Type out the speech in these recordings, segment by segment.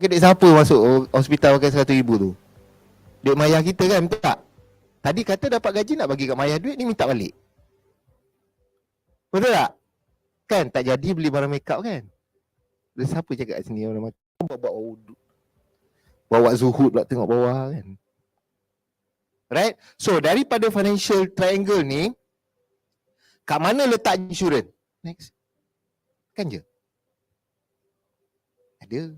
Duit siapa masuk hospital pakai 100,000 tu? Duit mayah kita kan, betul tak? Tadi kata dapat gaji nak bagi kat mayah duit, ni minta balik. Betul tak? Kan tak jadi beli barang make up kan? Dia siapa cakap kat sini orang macam bawa zuhud pula tengok bawah kan? Right? So daripada financial triangle ni, kat mana letak insurans? Next. Kan je? Ada.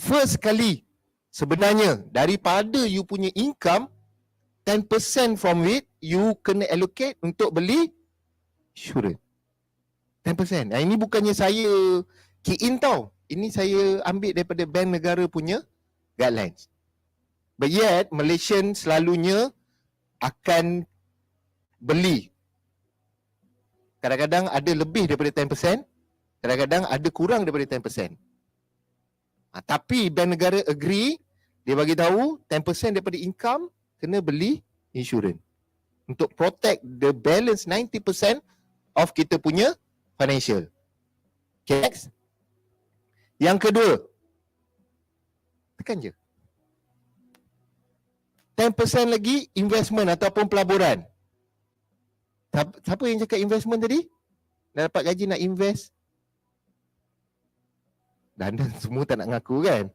First kali sebenarnya daripada you punya income, 10% from it you kena allocate untuk beli insurans. 10%. Ini bukannya saya key in tau. Ini saya ambil daripada bank negara punya guidelines. But yet Malaysian selalunya akan beli. Kadang-kadang ada lebih daripada 10%, kadang-kadang ada kurang daripada 10%. Tapi bank negara agree, dia bagi tahu 10% daripada income kena beli insurans untuk protect the balance 90% of kita punya financial. Okay, next. Yang kedua, tekan je. 10% lagi investment ataupun pelaburan. Siapa yang cakap investment tadi? Dah dapat gaji nak invest? Dan semua tak nak ngaku kan?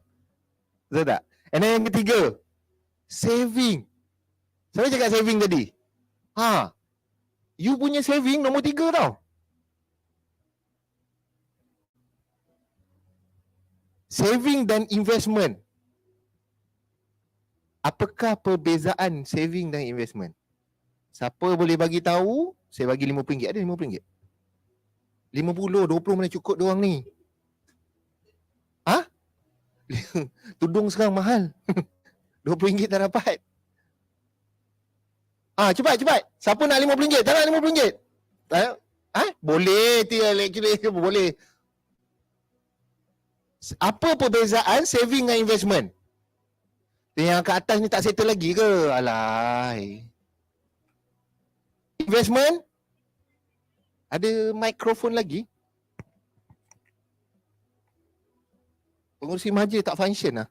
Betul tak? And then yang ketiga, saving. Siapa cakap saving tadi? You punya saving nombor 3 tau. Saving dan investment. Apakah perbezaan saving dan investment? Siapa boleh bagi tahu? Saya bagi RM50. Ada RM50? 50, 20 mana cukup diorang ni? Tudung sekarang mahal. RM20 tak dapat. Cepat. Siapa nak RM50? Tak nak RM50? Boleh. Boleh. Apa perbezaan saving dan investment? Yang kat atas ni tak settle lagi ke? Alai. Investment? Ada mikrofon lagi? Pengurusi majlis tak function lah.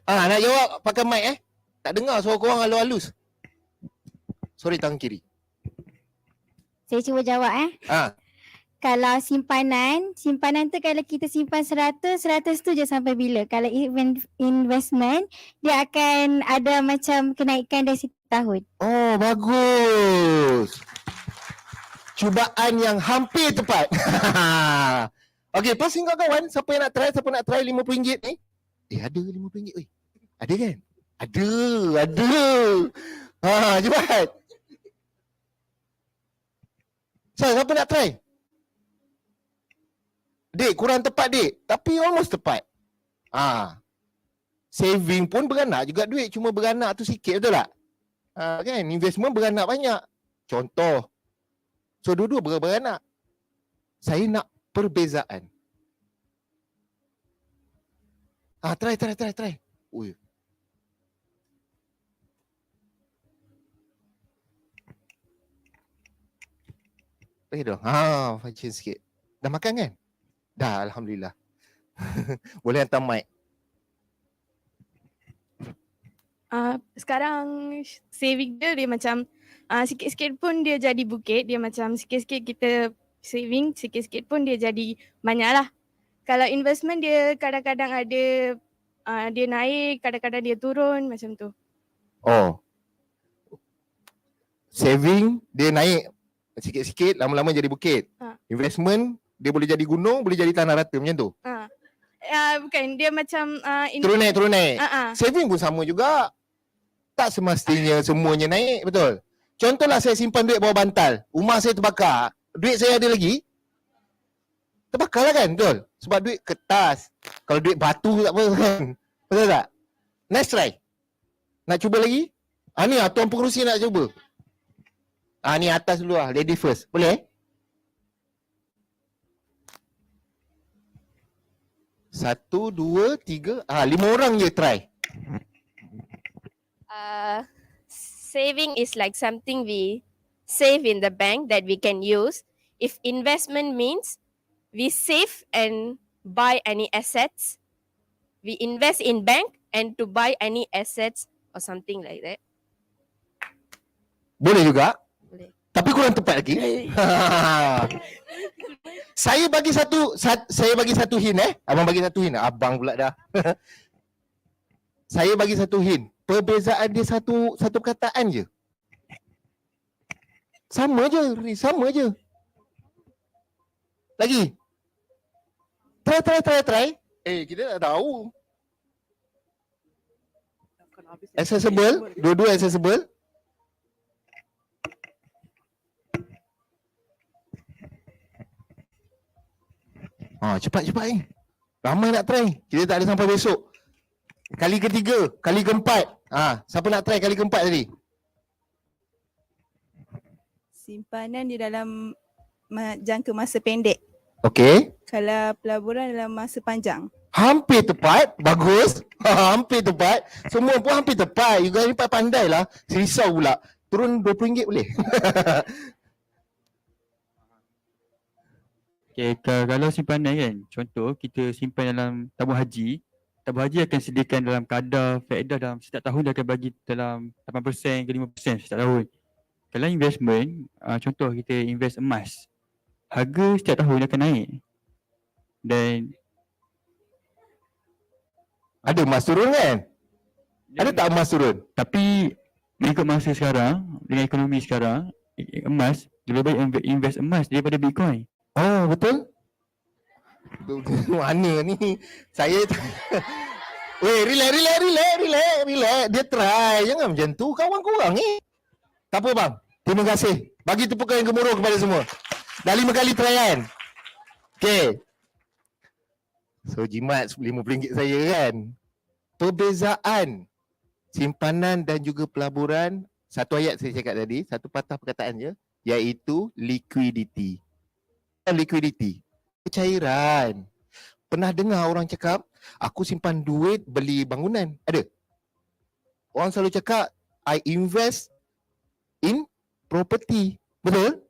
Nak jawab pakai mic Tak dengar suara korang halus-halus. Sorry, tangan kiri. Saya cuba jawab Kalau simpanan tu kalau kita simpan 100 tu je sampai bila. Kalau investment, dia akan ada macam kenaikan dari setiap tahun. Oh, bagus. Cubaan yang hampir tepat. Okey, pasing kawan-kawan. Siapa yang nak try RM50 ni? Ada RM50 oi. Ada kan? Ada. Cepat. Siapa nak try? Dik, kurang tepat dik. Tapi almost tepat. Saving pun beranak juga duit. Cuma beranak tu sikit, betul tak? Kan? Investment beranak banyak. Contoh. So, dua-dua beranak. Saya nak perbezaan. Try. Ui. Bagi dong. Function sikit. Dah makan kan? Dah, Alhamdulillah. Boleh hantar mic. Sekarang saving dia macam sikit-sikit pun dia jadi bukit. Dia macam sikit-sikit kita saving, sikit-sikit pun dia jadi banyak lah. Kalau investment dia kadang-kadang ada dia naik, kadang-kadang dia turun macam tu. Oh. Saving dia naik sikit-sikit, lama-lama jadi bukit. Investment dia boleh jadi gunung, boleh jadi tanah rata macam tu. Bukan, dia macam turun naik. Saving pun sama juga. Tak semestinya semuanya naik, betul. Contohlah saya simpan duit bawah bantal, rumah saya terbakar, duit saya ada lagi, terbakar lah kan, betul? Sebab duit kertas. Kalau duit batu tak apa kan. Betul tak? Next try. Nak cuba lagi? Ni tuan pengurusi nak cuba. Ni atas dulu lah, lady first. Boleh? 1, 2, 3. 5 orang je try. Saving is like something we save in the bank that we can use If investment means we save and buy any assets, we invest in bank and to buy any assets or something like that. Boleh juga. Boleh. Tapi kurang tepat lagi. Saya bagi satu hint Abang bagi satu hint. Abang pula dah. Saya bagi satu hint. Perbezaan dia satu perkataan je. Sama je. Lagi. Try. Kita tak tahu. Accessible. Dua-dua accessible. Cepat ni. Ramai nak try. Kita tak ada sampai besok. Kali ketiga, kali keempat. Siapa nak try kali keempat tadi? Simpanan di dalam jangka masa pendek. Okey. Kalau pelaburan dalam masa panjang. Hampir tepat. Bagus. Hampir tepat. Semua pun hampir tepat. You guys ni pandai lah. Risau pula. Turun RM20 boleh? Okay, kalau simpanan kan, contoh kita simpan dalam tabung haji akan sediakan dalam kadar faedah dalam setiap tahun dia akan bagi dalam 8% ke 5% setiap tahun. Kalau investment, contoh kita invest emas, harga setiap tahun dia akan naik. Dan ada emas turun kan? Ada tak emas turun? Tapi mengikut masa sekarang, dengan ekonomi sekarang, emas, lebih baik invest emas daripada Bitcoin. Oh, betul? Mana ni? Saya weh, relax. Dia try. Jangan macam tu. Kawan korang ni. Tak apa bang. Terima kasih. Bagi tepukan yang gemuruh kepada semua. Dah 5 kali try kan? Okay. So jimat RM50 saya kan. Perbezaan simpanan dan juga pelaburan. Satu ayat saya cakap tadi. Satu patah perkataan je. Iaitu liquidity. Liquidity. Cairan. Pernah dengar orang cakap, aku simpan duit beli bangunan? Ada? Orang selalu cakap, I invest in property. Betul?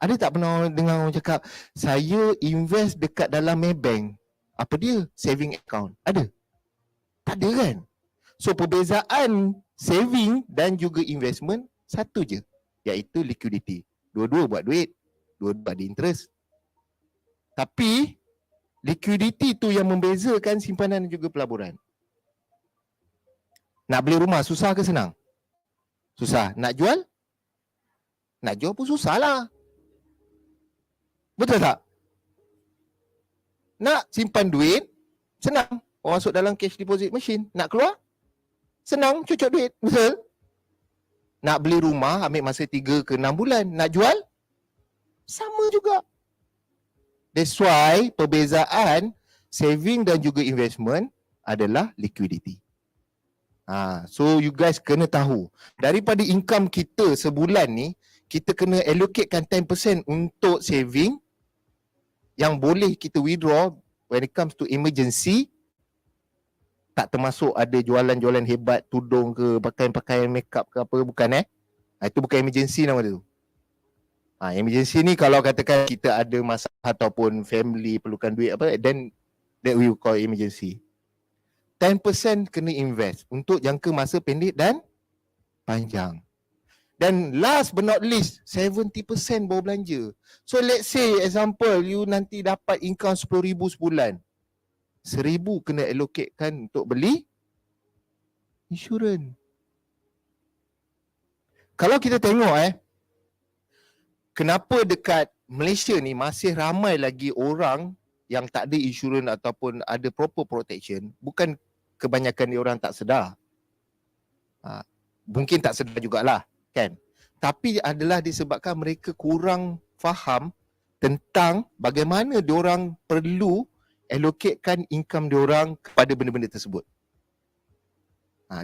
Ada tak pernah dengar orang cakap, saya invest dekat dalam Maybank? Apa dia? Saving account. Ada? Tak ada kan? So perbezaan saving dan juga investment satu je, iaitu liquidity. Dua-dua buat duit, dua-dua ada interest. Tapi liquidity tu yang membezakan simpanan dan juga pelaburan. Nak beli rumah susah ke senang? Susah. Nak jual? Nak jual pun susah lah. Betul tak? Nak simpan duit, senang. Orang masuk dalam cash deposit machine. Nak keluar? Senang, cucuk duit. Betul? Nak beli rumah ambil masa 3 ke 6 bulan. Nak jual? Sama juga. That's why perbezaan saving dan juga investment adalah liquidity. So you guys kena tahu, daripada income kita sebulan ni, kita kena allocatekan 10% untuk saving yang boleh kita withdraw when it comes to emergency. Tak termasuk ada jualan-jualan hebat, tudung ke, pakaian-pakaian makeup ke apa, bukan itu bukan emergency nama dia tu. Emergency ni kalau katakan kita ada masalah ataupun family perlukan duit apa, then that we call emergency. 10% kena invest untuk jangka masa pendek dan panjang. Dan last but not least, 70% baru belanja. So let's say example, you nanti dapat income RM10,000 sebulan. RM1,000 kena allocatekan untuk beli insurans. Kalau kita tengok kenapa dekat Malaysia ni masih ramai lagi orang yang tak ada insurans ataupun ada proper protection? Bukan kebanyakan dia orang tak sedar. Mungkin tak sedar jugalah, kan? Tapi adalah disebabkan mereka kurang faham tentang bagaimana diorang perlu allocatekan income diorang kepada benda-benda tersebut.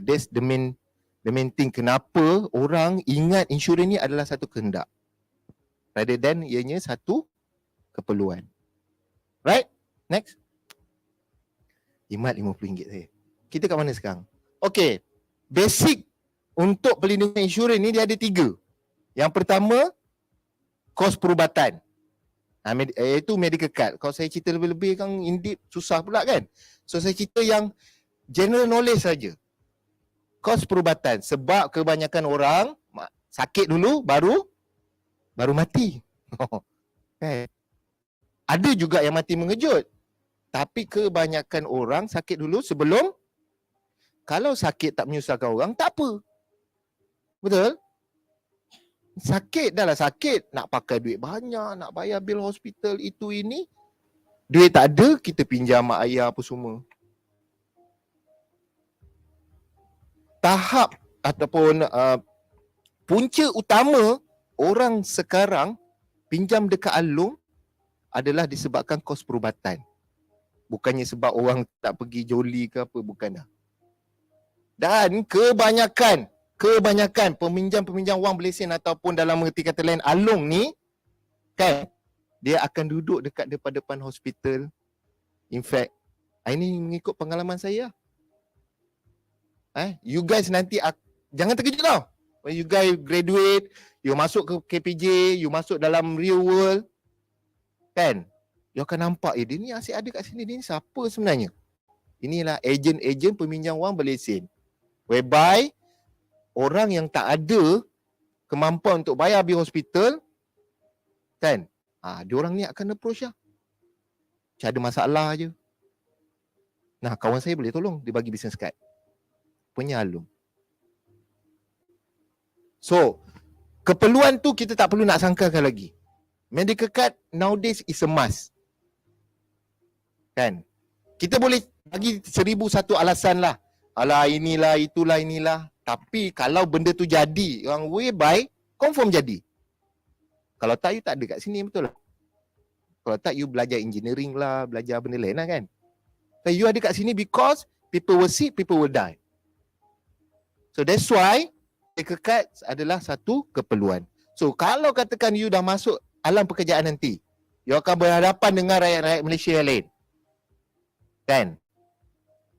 That's the main thing kenapa orang ingat insurans ni adalah satu kehendak rather than ianya satu keperluan. Right? Next. Jimat RM50 saya. Kita kat mana sekarang? Okay. Basic untuk perlindungan insurans ni dia ada 3. Yang pertama, kos perubatan. Itu medical card. Kalau saya cerita lebih-lebih kan in-deep susah pula kan. So saya cerita yang general knowledge saja. Kos perubatan sebab kebanyakan orang sakit dulu baru mati. Ada juga yang mati mengejut. Tapi kebanyakan orang sakit dulu sebelum, kalau sakit tak menyusahkan orang, tak apa. Betul? Sakit dah lah sakit. Nak pakai duit banyak, nak bayar bil hospital, itu ini. Duit tak ada, kita pinjam mak ayah apa semua. Tahap ataupun punca utama orang sekarang pinjam dekat Alung adalah disebabkan kos perubatan. Bukannya sebab orang tak pergi joli ke apa, bukan dah. Dan kebanyakan peminjam-peminjam wang berlesen ataupun dalam erti kata lain Alung ni kan, dia akan duduk dekat depan-depan hospital. In fact, ini mengikut pengalaman saya. You guys nanti jangan terkejut tau. When you guys graduate, you masuk ke KPJ, you masuk dalam real world kan, you akan nampak dia ni asyik ada kat sini, dia ni siapa sebenarnya? Inilah ejen-ejen peminjam wang berlesen. Whereby orang yang tak ada kemampuan untuk bayar bil hospital kan, diorang ni akan approach lah. Macam ada masalah je. Nah, kawan saya boleh tolong, dia bagi business card. Penyalur. So, keperluan tu kita tak perlu nak sangkakan lagi. Medical card nowadays is a must. Kan? Kita boleh bagi 1001 alasan lah. Alah inilah, itulah, inilah. Tapi kalau benda tu jadi, orang whereby, confirm jadi. Kalau tak, you tak ada kat sini, betul lah. Kalau tak, you belajar engineering lah, belajar benda lain lah kan. So, you ada kat sini because people will sick, people will die. So that's why medical card adalah satu keperluan. So kalau katakan you dah masuk alam pekerjaan nanti, you akan berhadapan dengan rakyat-rakyat Malaysia yang lain. Kan?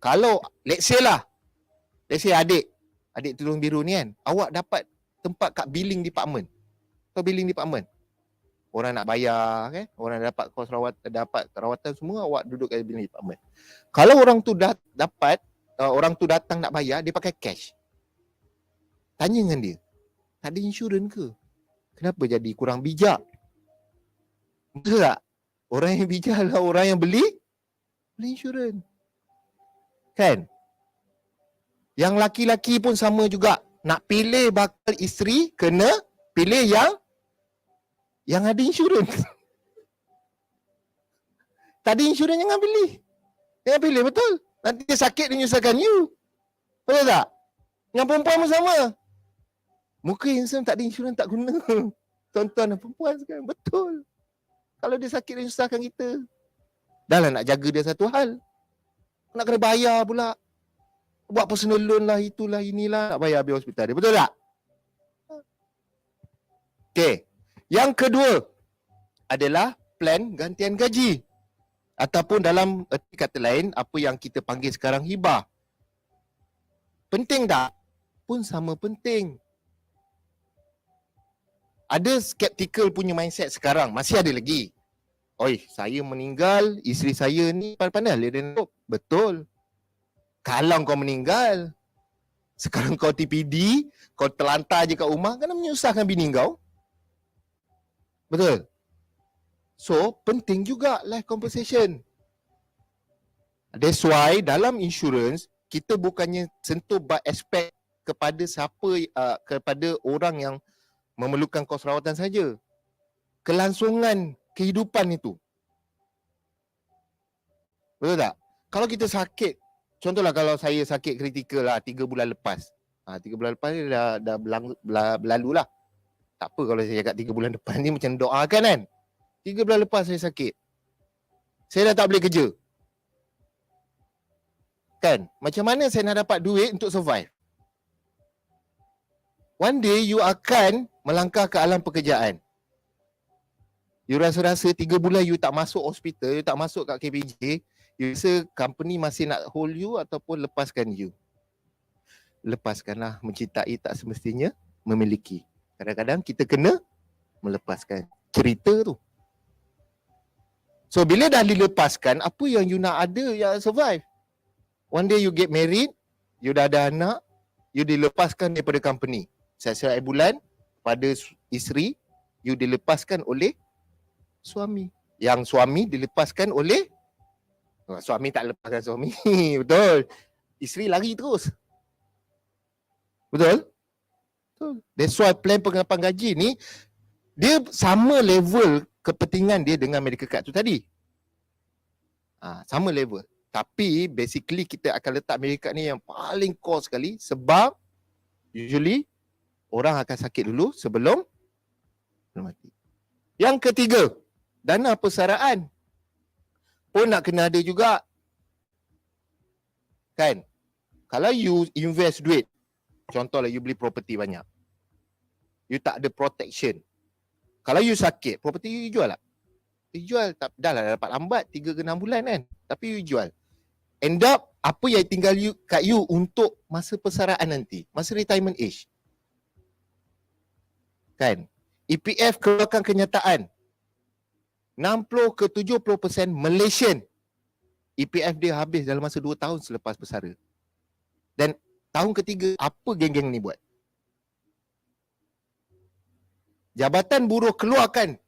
Kalau let's say adik tudung biru ni kan, awak dapat tempat kat billing department. Atau billing department. Orang nak bayar kan, orang dapat kos dapat rawatan semua, awak duduk kat billing department. Kalau orang tu dah dapat, orang tu datang nak bayar, dia pakai cash. Tanya dengan dia, tak ada insurans ke? Kenapa jadi kurang bijak? Betul tak? Orang yang bijak adalah orang yang beli insurans. Kan? Yang laki-laki pun sama juga. Nak pilih bakal isteri, kena pilih yang ada insurans. Tak ada insurans, jangan pilih. Jangan pilih, betul? Nanti dia sakit, dia nyusahkan you. Betul tak? Dengan perempuan pun sama. Muka handsome tak ada insurans tak guna. Tuan-tuan dan perempuan sekarang. Betul. Kalau dia sakit dia susahkan kita. Dah lah nak jaga dia satu hal. Nak kena bayar pula. Buat personal loan lah, itulah, inilah. Nak bayar bil hospital dia. Betul tak? Okey. Yang kedua adalah plan gantian gaji. Ataupun dalam erti kata lain, apa yang kita panggil sekarang hibah. Penting tak? Pun sama penting. Ada skeptical punya mindset sekarang. Masih ada lagi. Oi, saya meninggal, isteri saya ni pandai-pandai dia nak. Betul. Kalau kau meninggal, sekarang kau TPD, kau terlantar je kat rumah, kan menyusahkan bini kau. Betul. So, penting juga life compensation. That's why dalam insurans, kita bukannya sentuh aspek kepada siapa, kepada orang yang memerlukan kos rawatan saja. Kelangsungan kehidupan itu. Betul tak? Kalau kita sakit, contohlah kalau saya sakit kritikal lah 3 bulan lepas. 3 bulan lepas ni dah berlalu lah. Tak apa kalau saya cakap 3 bulan depan ni macam doakan kan. 3 bulan lepas saya sakit. Saya dah tak boleh kerja. Kan? Macam mana saya nak dapat duit untuk survive? One day you akan melangkah ke alam pekerjaan. You rasa-rasa 3 bulan you tak masuk hospital, you tak masuk kat KPJ, you rasa company masih nak hold you ataupun lepaskan you? Lepaskanlah, mencintai tak semestinya memiliki. Kadang-kadang kita kena melepaskan. cerita tu. So bila dah dilepaskan, apa yang you nak ada yang survive? One day you get married, you dah ada anak, you dilepaskan daripada company. Setiap bulan pada isteri, you dilepaskan oleh suami. Yang suami dilepaskan oleh suami tak lepaskan suami. Betul. Isteri lari terus. Betul? Betul. That's why plan pengelapan gaji ni dia sama level kepentingan dia dengan medical card tu tadi. Sama level. Tapi basically kita akan letak medical card ni yang paling core sekali sebab usually orang akan sakit dulu sebelum mati. Yang ketiga, dana persaraan pun nak kena ada juga. Kan? Kalau you invest duit, contohlah you beli property banyak, you tak ada protection. Kalau you sakit, property you jual tak? You jual, dah lah dapat lambat 3 ke 6 bulan kan. Tapi you jual. End up, apa yang tinggal you kat you untuk masa persaraan nanti, masa retirement age. Kan? EPF keluarkan kenyataan 60 ke 70% Malaysian EPF dia habis dalam masa 2 tahun selepas bersara. Dan tahun ketiga, apa geng-geng ni buat? Jabatan Buruh keluarkan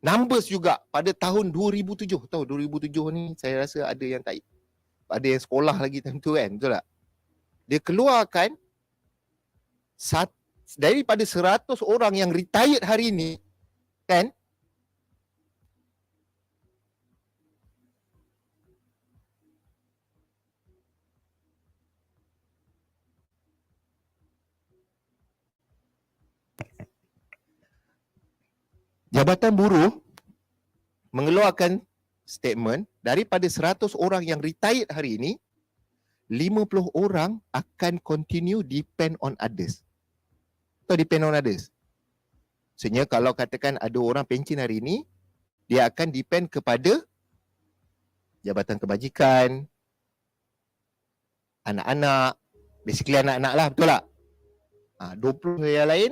numbers juga pada tahun 2007. Tahu 2007 ni saya rasa ada yang tak, ada yang sekolah lagi time tu kan, betul tak? Dia keluarkan daripada 100 orang yang retired hari ni, kan? Jabatan Buruh mengeluarkan statement daripada 100 orang yang retired hari ini, 50 orang akan continue depend on others. Atau depend on others. Maksudnya kalau katakan ada orang pencen hari ini, dia akan depend kepada Jabatan Kebajikan, anak-anak, basically anak-anak lah, betul tak? 20 yang lain,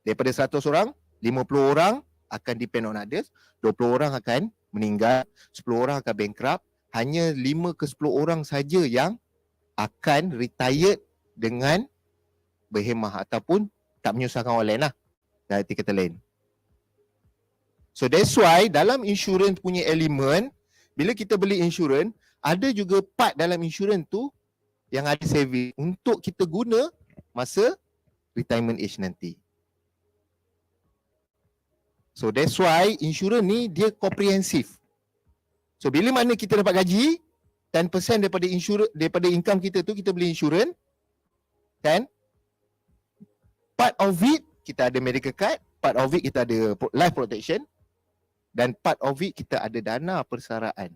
daripada 100 orang, 50 orang akan depend on others, 20 orang akan meninggal, 10 orang akan bankrupt, hanya 5 ke 10 orang saja yang akan retired dengan berhemah ataupun tak menyusahkan orang lain lah. Dari kata lain. So that's why dalam insurans punya elemen, bila kita beli insurans, ada juga part dalam insurans tu yang ada saving untuk kita guna masa retirement age nanti. So that's why insurans ni dia komprehensif. So bila mana kita dapat gaji, 10% daripada income kita tu kita beli insurans, kan? Part of it kita ada medical card, part of it kita ada life protection, dan part of it kita ada dana persaraan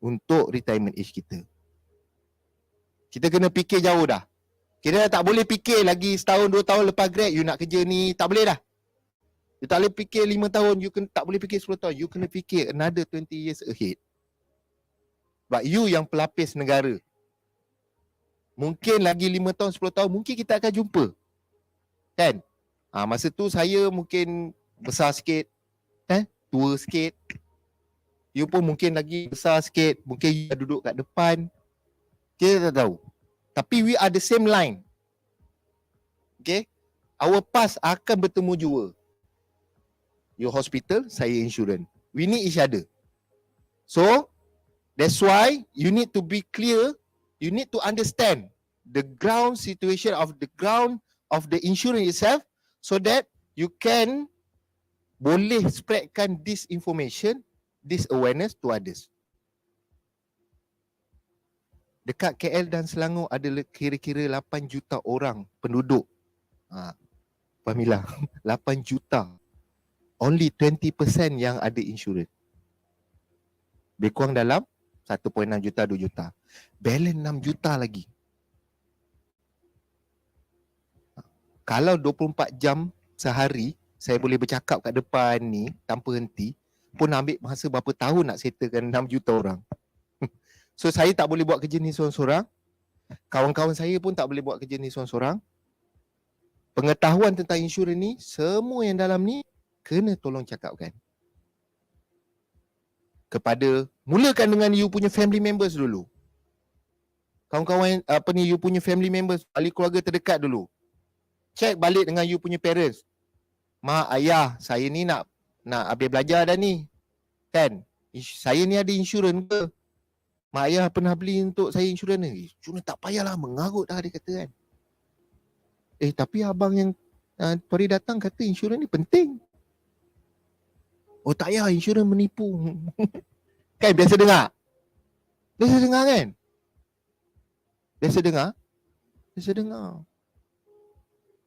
untuk retirement age kita. Kita kena fikir jauh dah. Kita tak boleh fikir lagi setahun 2 tahun lepas grad you nak kerja ni, tak boleh dah. You tak boleh fikir 5 tahun, you tak boleh fikir 10 tahun. You kena fikir another 20 years ahead. But you yang pelapis negara. Mungkin lagi 5 tahun, 10 tahun, mungkin kita akan jumpa. Kan? Masa tu saya mungkin besar sikit. Tua sikit. You pun mungkin lagi besar sikit. Mungkin you duduk kat depan. Kita tak tahu. Tapi we are the same line. Okay? Our past akan bertemu jua. You hospital, saya insurance. We need each other. So, that's why you need to be clear. You need to understand the ground situation of the insurance itself so that you can boleh spreadkan this information, this awareness to others. Dekat KL dan Selangor ada kira-kira 8 juta orang penduduk. Fahamilah, 8 juta. Only 20% yang ada insurans. Lebih kurang dalam 1.6 juta, 2 juta. Balance 6 juta lagi. Kalau 24 jam sehari, saya boleh bercakap kat depan ni tanpa henti, pun ambil masa berapa tahun nak settlekan 6 juta orang. So saya tak boleh buat kerja ni seorang-seorang. Kawan-kawan saya pun tak boleh buat kerja ni seorang-seorang. Pengetahuan tentang insurans ni, semua yang dalam ni kena tolong cakapkan kepada, mulakan dengan you punya family members dulu. Kawan-kawan you punya family members, ahli keluarga terdekat dulu. Check balik dengan you punya parents. Mak, ayah, saya ni nak habis belajar dah ni. Kan? Saya ni ada insurans ke? Mak ayah pernah beli untuk saya insurans ni. Insurans tak payahlah, mengarut dah dia kata kan. Tapi abang yang Tori datang kata insurans ni penting. Oh tak payah, insurans menipu. Kan biasa dengar? Biasa dengar kan? Biasa dengar.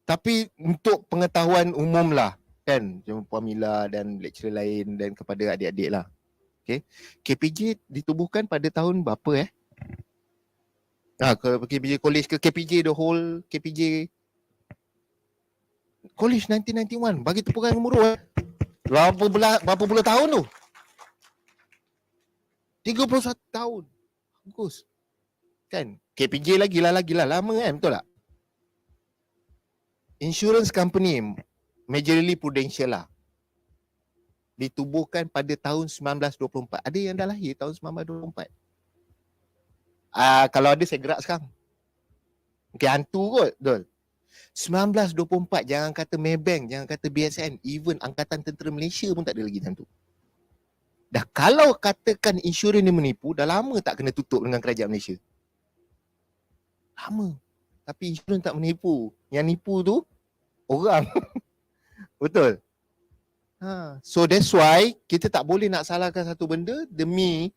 Tapi untuk pengetahuan umum lah kan, macam Puan Mila dan lecturer lain dan kepada adik-adik lah. Okay. KPJ ditubuhkan pada tahun berapa ke KPJ College ke KPJ the whole KPJ College 1991. Bagi tepukan gemuruh berapa puluh tahun tu? 31 tahun. Bagus. Kan? KPJ lagi lah lama kan, betul tak? Insurance company majorly prudential lah. Ditubuhkan pada tahun 1924. Ada yang dah lahir tahun 1924. Kalau ada saya gerak sekarang. Okay, hantu kot, betul. 1924, jangan kata Maybank, jangan kata BSN, even Angkatan Tentera Malaysia pun tak ada lagi time tu. Dah kalau katakan insurans ni menipu, dah lama tak kena tutup dengan kerajaan Malaysia. Lama. Tapi insurans tak menipu. Yang nipu tu orang. Betul. So that's why kita tak boleh nak salahkan satu benda demi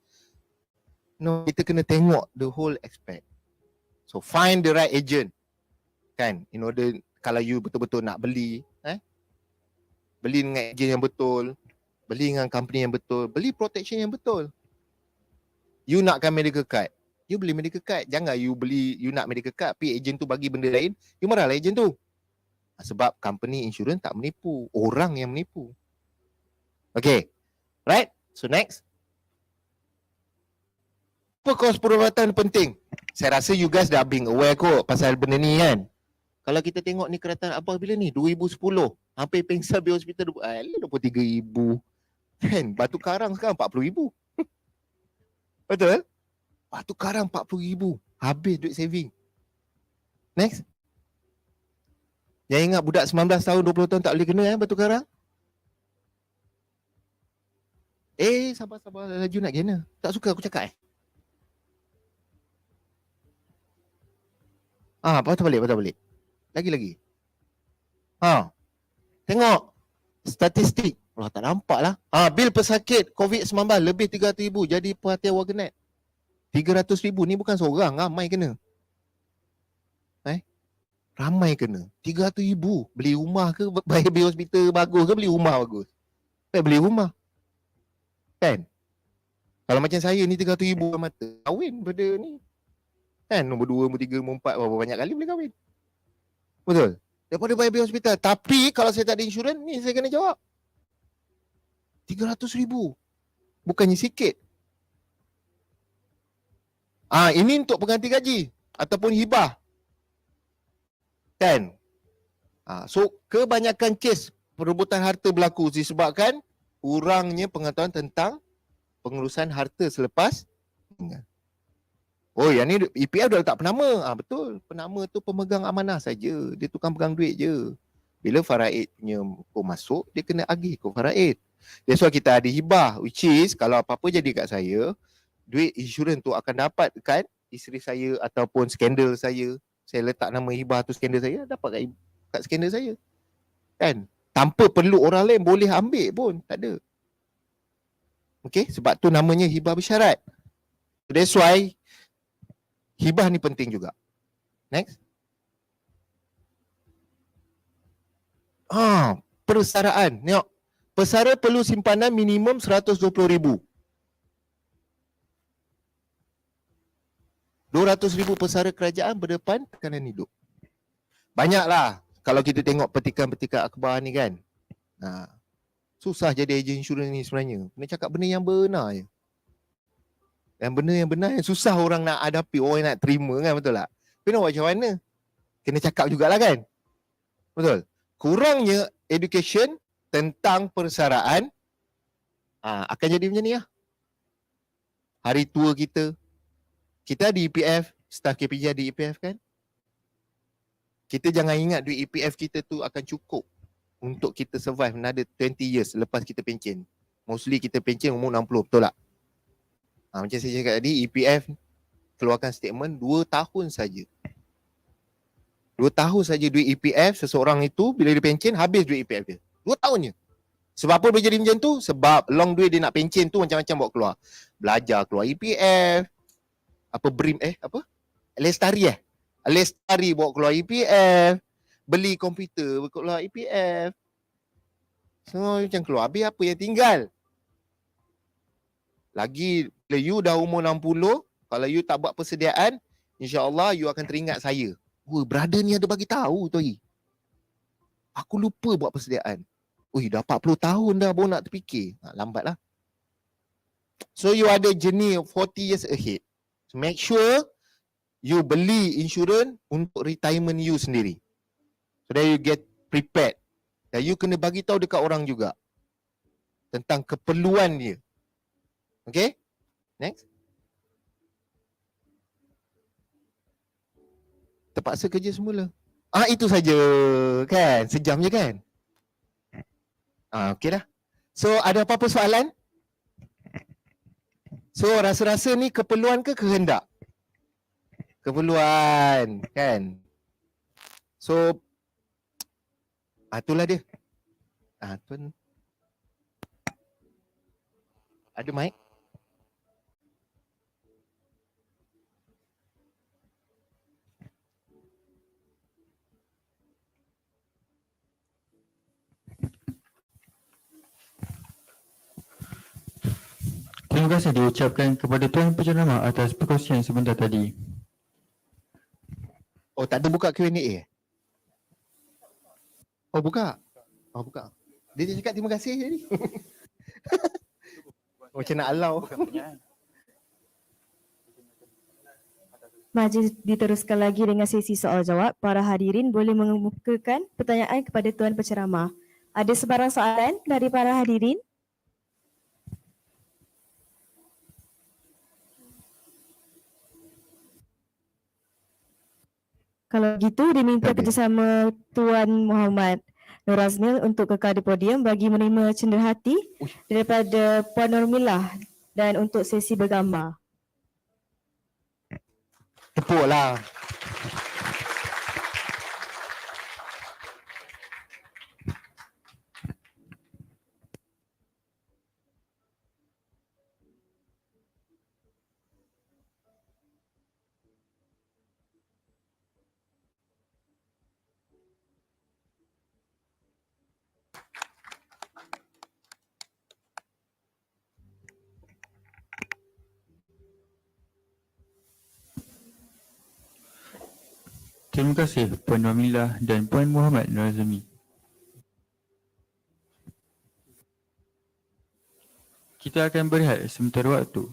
kita kena tengok the whole aspect. So find the right agent. Kan? In order kalau you betul-betul nak beli, beli dengan agent yang betul, beli dengan company yang betul, beli protection yang betul. You nakkan medical card, you beli medical card. Jangan you nak medical card, tapi agent tu bagi benda lain, you marahlah agent tu. Sebab company insurance tak menipu, orang yang menipu. Okay, right? So next. Apa kos perubatan penting? Saya rasa you guys dah being aware kot pasal benda ni kan. Kalau kita tengok ni keratan apa bila ni? 2010. Hampir pengsan bill hospital 23,000. Kan? Batu karang sekarang 40,000. Betul? Batu karang 40,000. Habis duit saving. Next. Yang ingat budak 19 tahun, 20 tahun tak boleh kena batu karang? Sabar laju nak kena. Tak suka aku cakap patah balik. Lagi. Tengok statistik. Tak nampak lah. Bil pesakit COVID-19 lebih 300,000 jadi perhatian warganet. 300,000 ni bukan seorang, ramai kena. Ramai kena. 300,000. Beli rumah ke bayar bil hospital bagus ke beli rumah bagus? Beli rumah. Kan? Kalau macam saya ni 300,000 mata. Kahwin pada ni. Kan? Nombor 2, nombor 3, nombor 4. Berapa banyak kali boleh kahwin. Betul? Daripada bayar bil hospital. Tapi kalau saya tak ada insurans, ni saya kena jawab. 300,000. Bukannya sikit. Ini untuk pengganti gaji. Ataupun hibah. Kan? So, kebanyakan kes perebutan harta berlaku disebabkan kurangnya pengetahuan tentang pengurusan harta selepas meninggal. Yang ni EPF dah letak penama. Betul. Penama tu pemegang amanah saja. Dia tukang pegang duit je. Bila faraid punya masuk, dia kena agih ke faraid. That's why kita ada hibah. Which is, kalau apa-apa jadi kat saya, duit insurans tu akan dapat dekat isteri saya ataupun skandal saya. Saya letak nama hibah tu skandal saya, dapat kat skandal saya. Kan? Tanpa perlu orang lain boleh ambil pun. Tak ada. Okay? Sebab tu namanya hibah bersyarat. That's why hibah ni penting juga. Next. Persaraan. Tengok. Pesara perlu simpanan minimum 120,000. 200,000 pesara kerajaan berdepan tekanan hidup. Banyaklah kalau kita tengok petikan-petikan akhbar ni kan. Susah jadi ejen insurans ni sebenarnya. Kena cakap benda yang benar je. Yang benda yang benar yang susah orang nak hadapi, orang nak terima kan, betul tak? Tapi nak buat macam mana? Kena cakap jugalah kan. Betul. Kurangnya education tentang persaraan, akan jadi macam ni lah. Hari tua kita ada EPF, staf KPJ ada EPF kan? Kita jangan ingat duit EPF kita tu akan cukup untuk kita survive another 20 years lepas kita pencen. Mostly kita pencen umur 60, betul tak? Macam saya cakap tadi, EPF keluarkan statement 2 tahun saja. 2 tahun saja duit EPF seseorang itu bila dia pencen habis duit EPF dia. 2 tahun je. Sebab apa boleh jadi macam tu? Sebab long duit dia nak pencen tu macam-macam bawa keluar. Belajar keluar EPF, Lestari bawa keluar EPF, beli komputer bawa keluar EPF. Semua macam keluar. Habis apa yang tinggal? Lagi bila you dah umur 60, kalau you tak buat persediaan, insya-Allah you akan teringat saya. Brother ni ada bagi tahu tu. Aku lupa buat persediaan. Dah 40 tahun dah baru nak terfikir. Lambatlah. So you ada journey 40 years ahead. So make sure you beli insurans untuk retirement you sendiri. So that you get prepared. Dan you kena bagi tahu dekat orang juga tentang keperluan dia. Okay? Next. Terpaksa kerja semula. Itu saja kan? Sejam je kan? Okey dah. So ada apa-apa soalan? So rasa-rasa ni keperluan ke kehendak? Keperluan kan? So itulah dia. Tuan. Ada mic? Terima kasih diucapkan kepada Tuan Penceramah atas perkongsian sebentar tadi. Tak ada buka Q&A? Buka. Buka. Dia cakap terima kasih tadi. Macam nak allow. Majlis diteruskan lagi dengan sesi soal jawab. Para hadirin boleh mengemukakan pertanyaan kepada Tuan Penceramah. Ada sebarang soalan dari para hadirin? Kalau gitu, diminta kerjasama Tuan Muhammad Nur Azmil untuk kekal di podium bagi menerima cenderahati daripada Puan Nurmilah dan untuk sesi bergambar. Tepuklah. Terima kasih Puan Wamilah dan Puan Muhammad Nazmi. Kita akan berehat sementara waktu.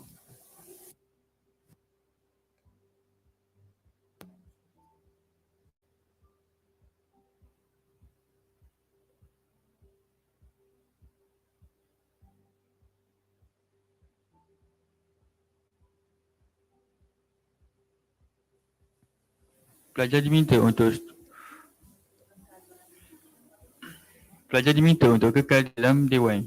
Pelajar diminta untuk kekal dalam dewan.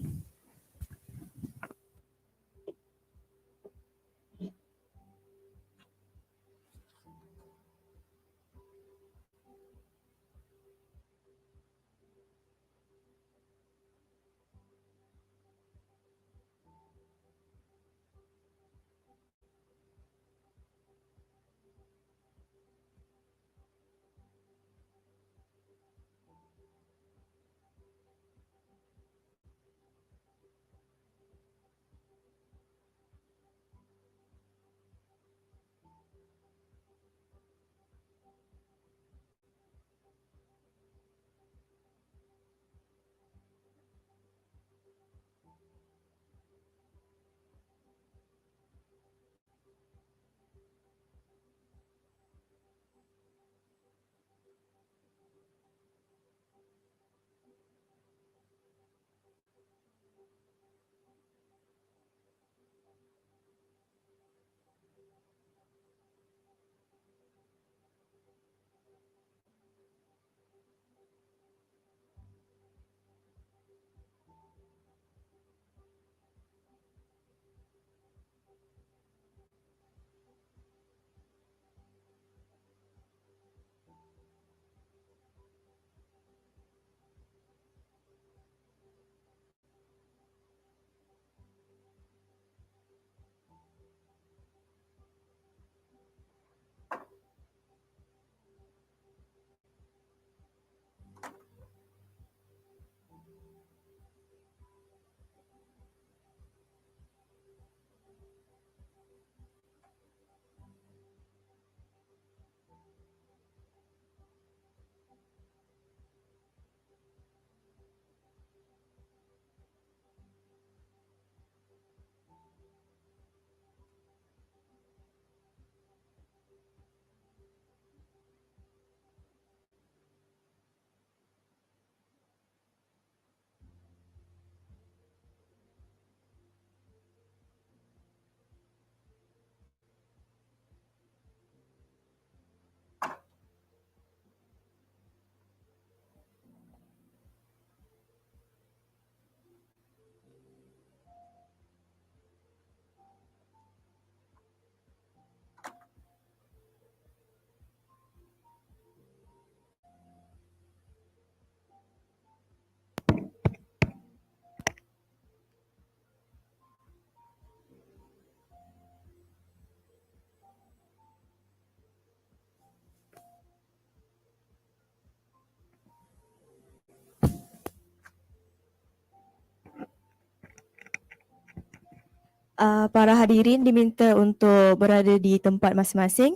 Para hadirin diminta untuk berada di tempat masing-masing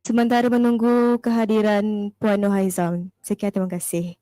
sementara menunggu kehadiran Puan Nur Haizam. Sekian, terima kasih.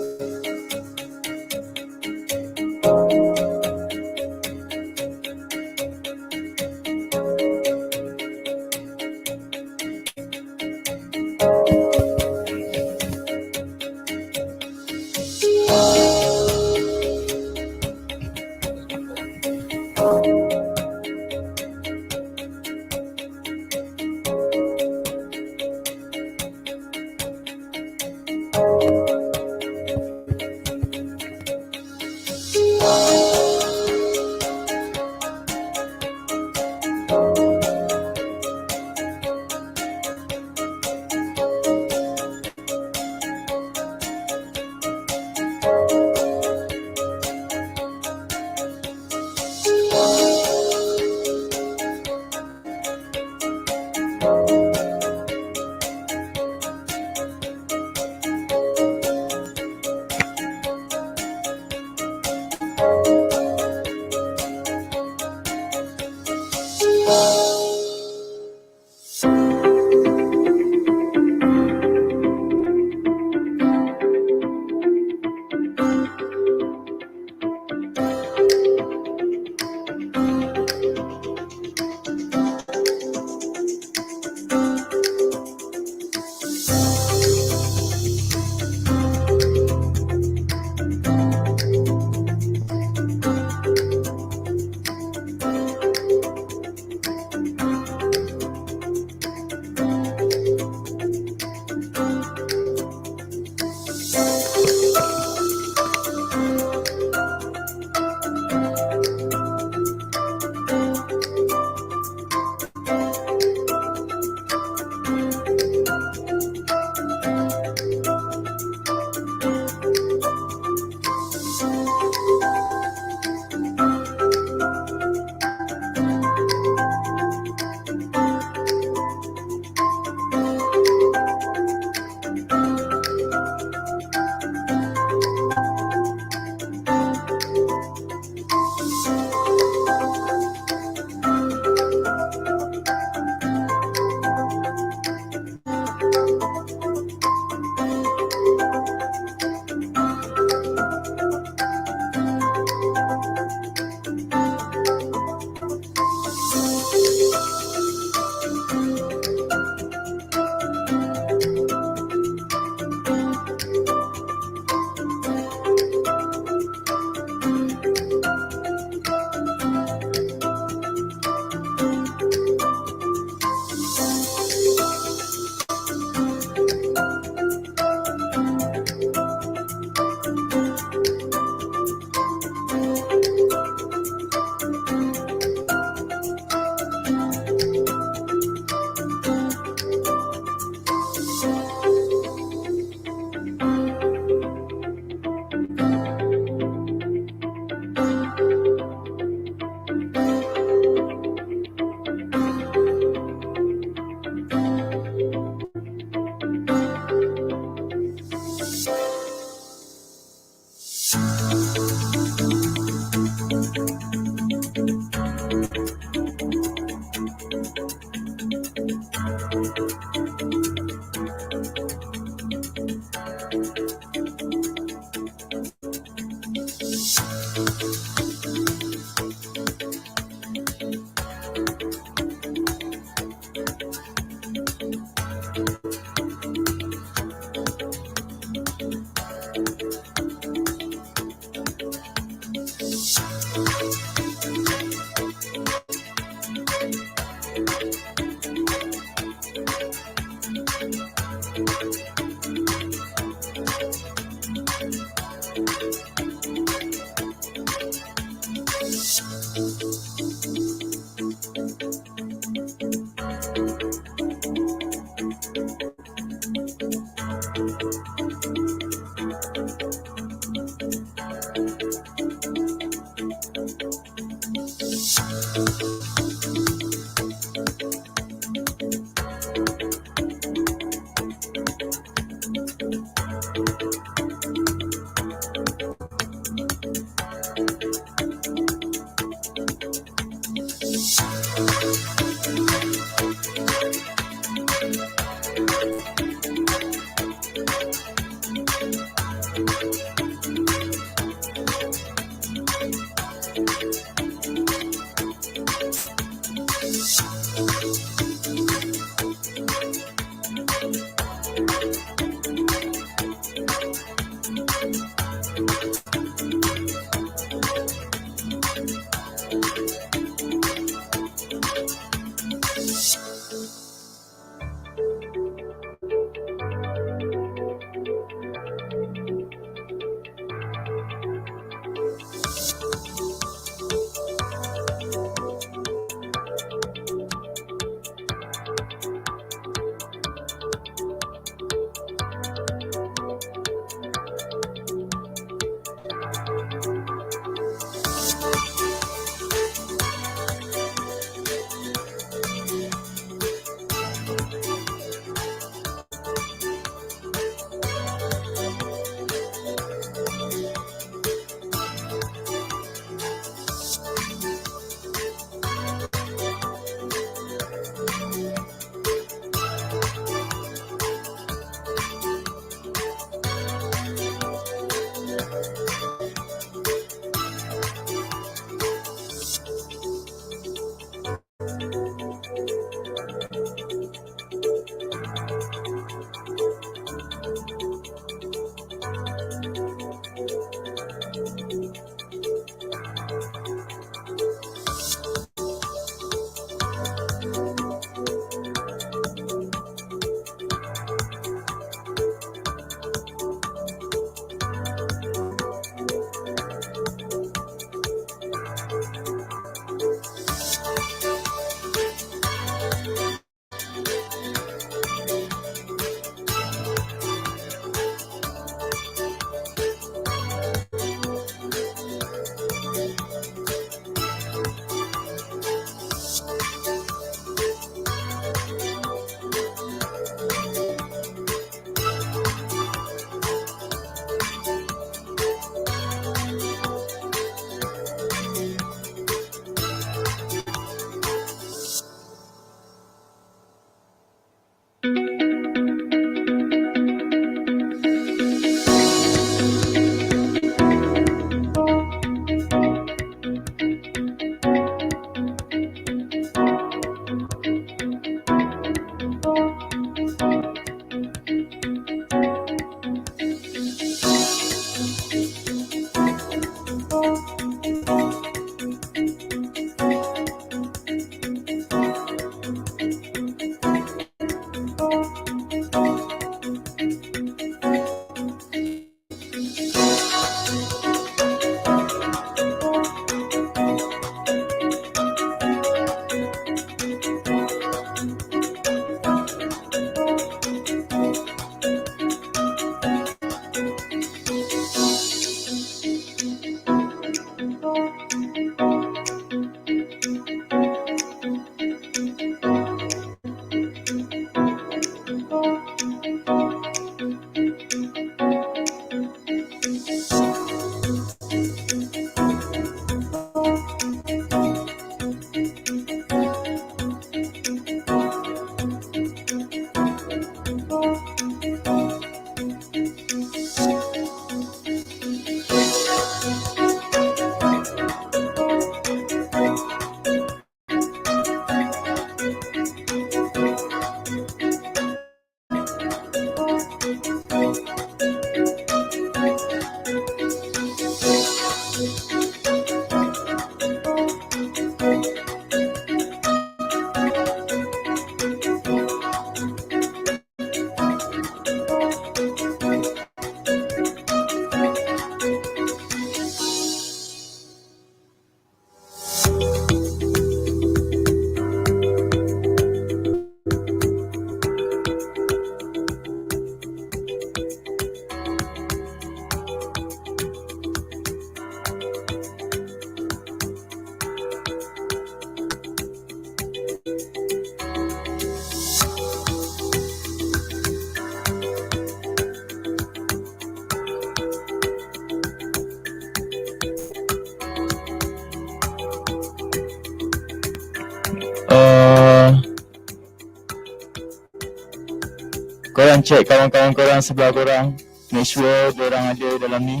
korang check kawan-kawan korang sebelah korang. Make sure diorang ada dalam ni.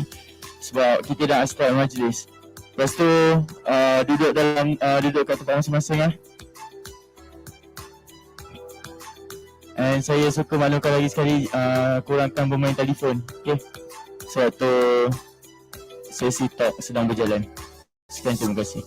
Sebab kita dah start majlis. Lepas tu duduk kat tempat masing-masing . And saya suka maklumkan lagi sekali kurangkan bermain telefon. Okay. Sebab tu sesi talk sedang berjalan. Sekian, terima kasih.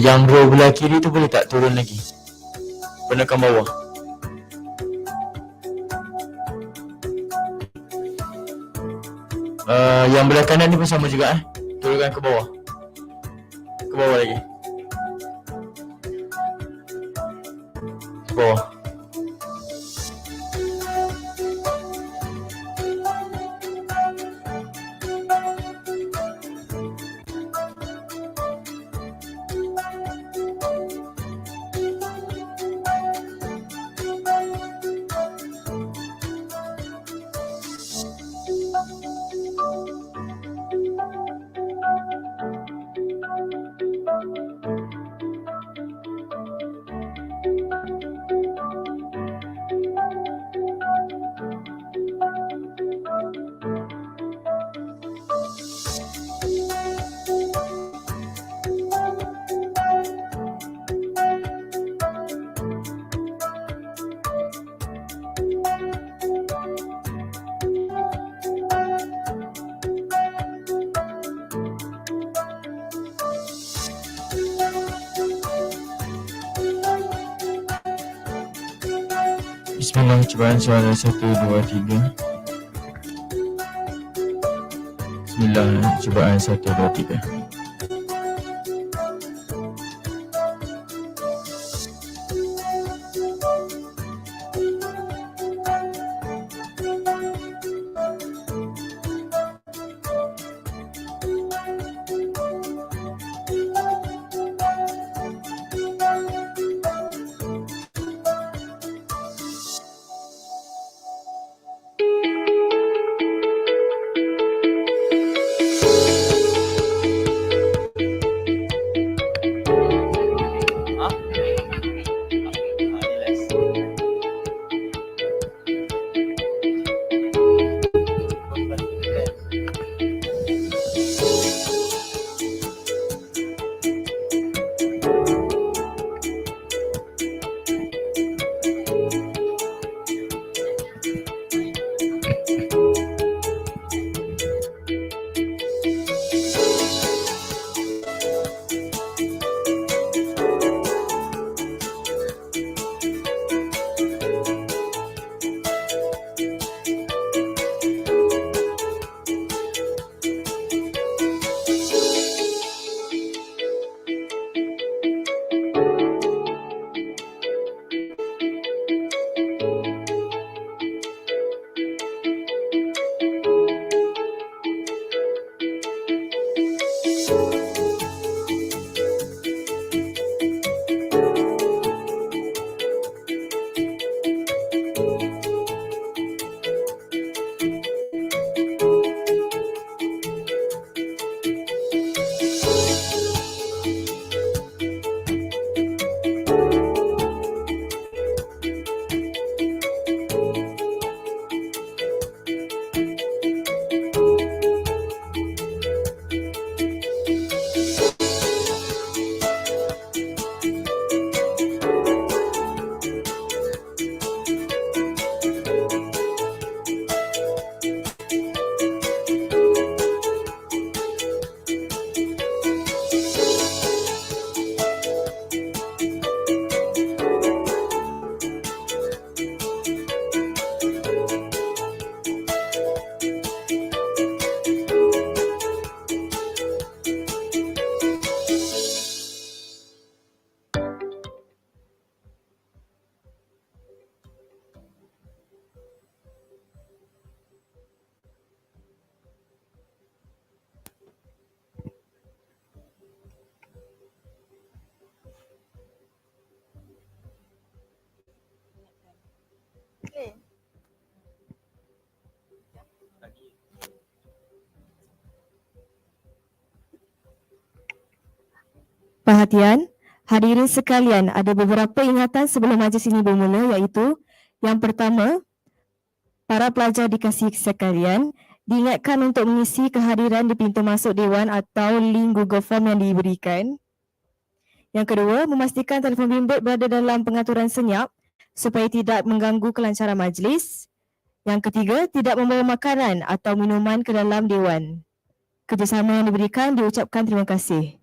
Yang row belah kiri tu boleh tak turun lagi? Penekan bawah. Yang belah kanan ni pun sama juga turunkan ke bawah. Ke bawah lagi. Ke bawah. Bismillah, cubaan suara 1, 2, 3. Bismillah, cubaan 1, 2, 3. Perhatian, hadirin sekalian, ada beberapa ingatan sebelum majlis ini bermula, iaitu yang pertama, para pelajar dikasihi sekalian, diingatkan untuk mengisi kehadiran di pintu masuk Dewan atau link Google Form yang diberikan. Yang kedua, memastikan telefon bimbit berada dalam pengaturan senyap supaya tidak mengganggu kelancaran majlis. Yang ketiga, tidak membawa makanan atau minuman ke dalam Dewan. Kerjasama yang diberikan diucapkan terima kasih.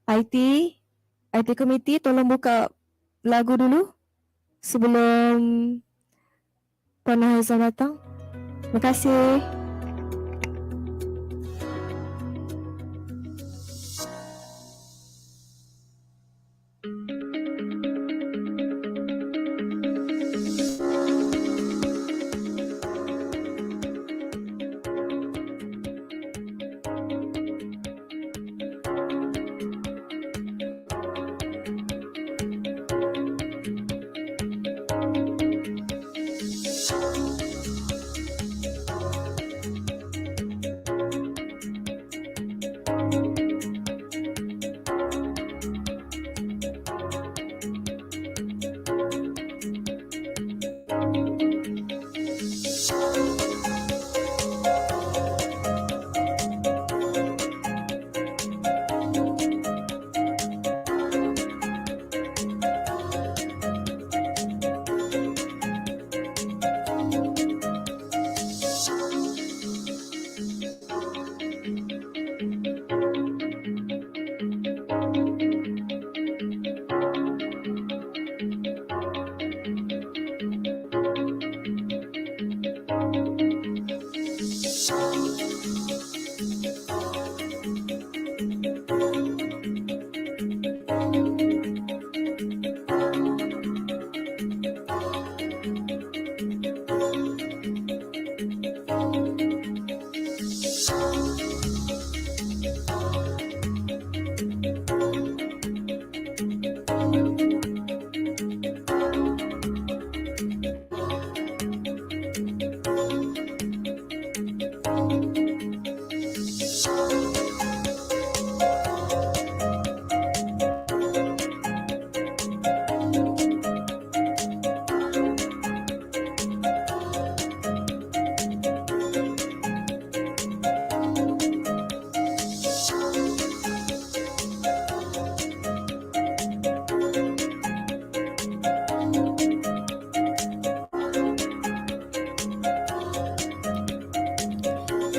IT komiti tolong buka lagu dulu sebelum Puan Azizah datang. Terima kasih.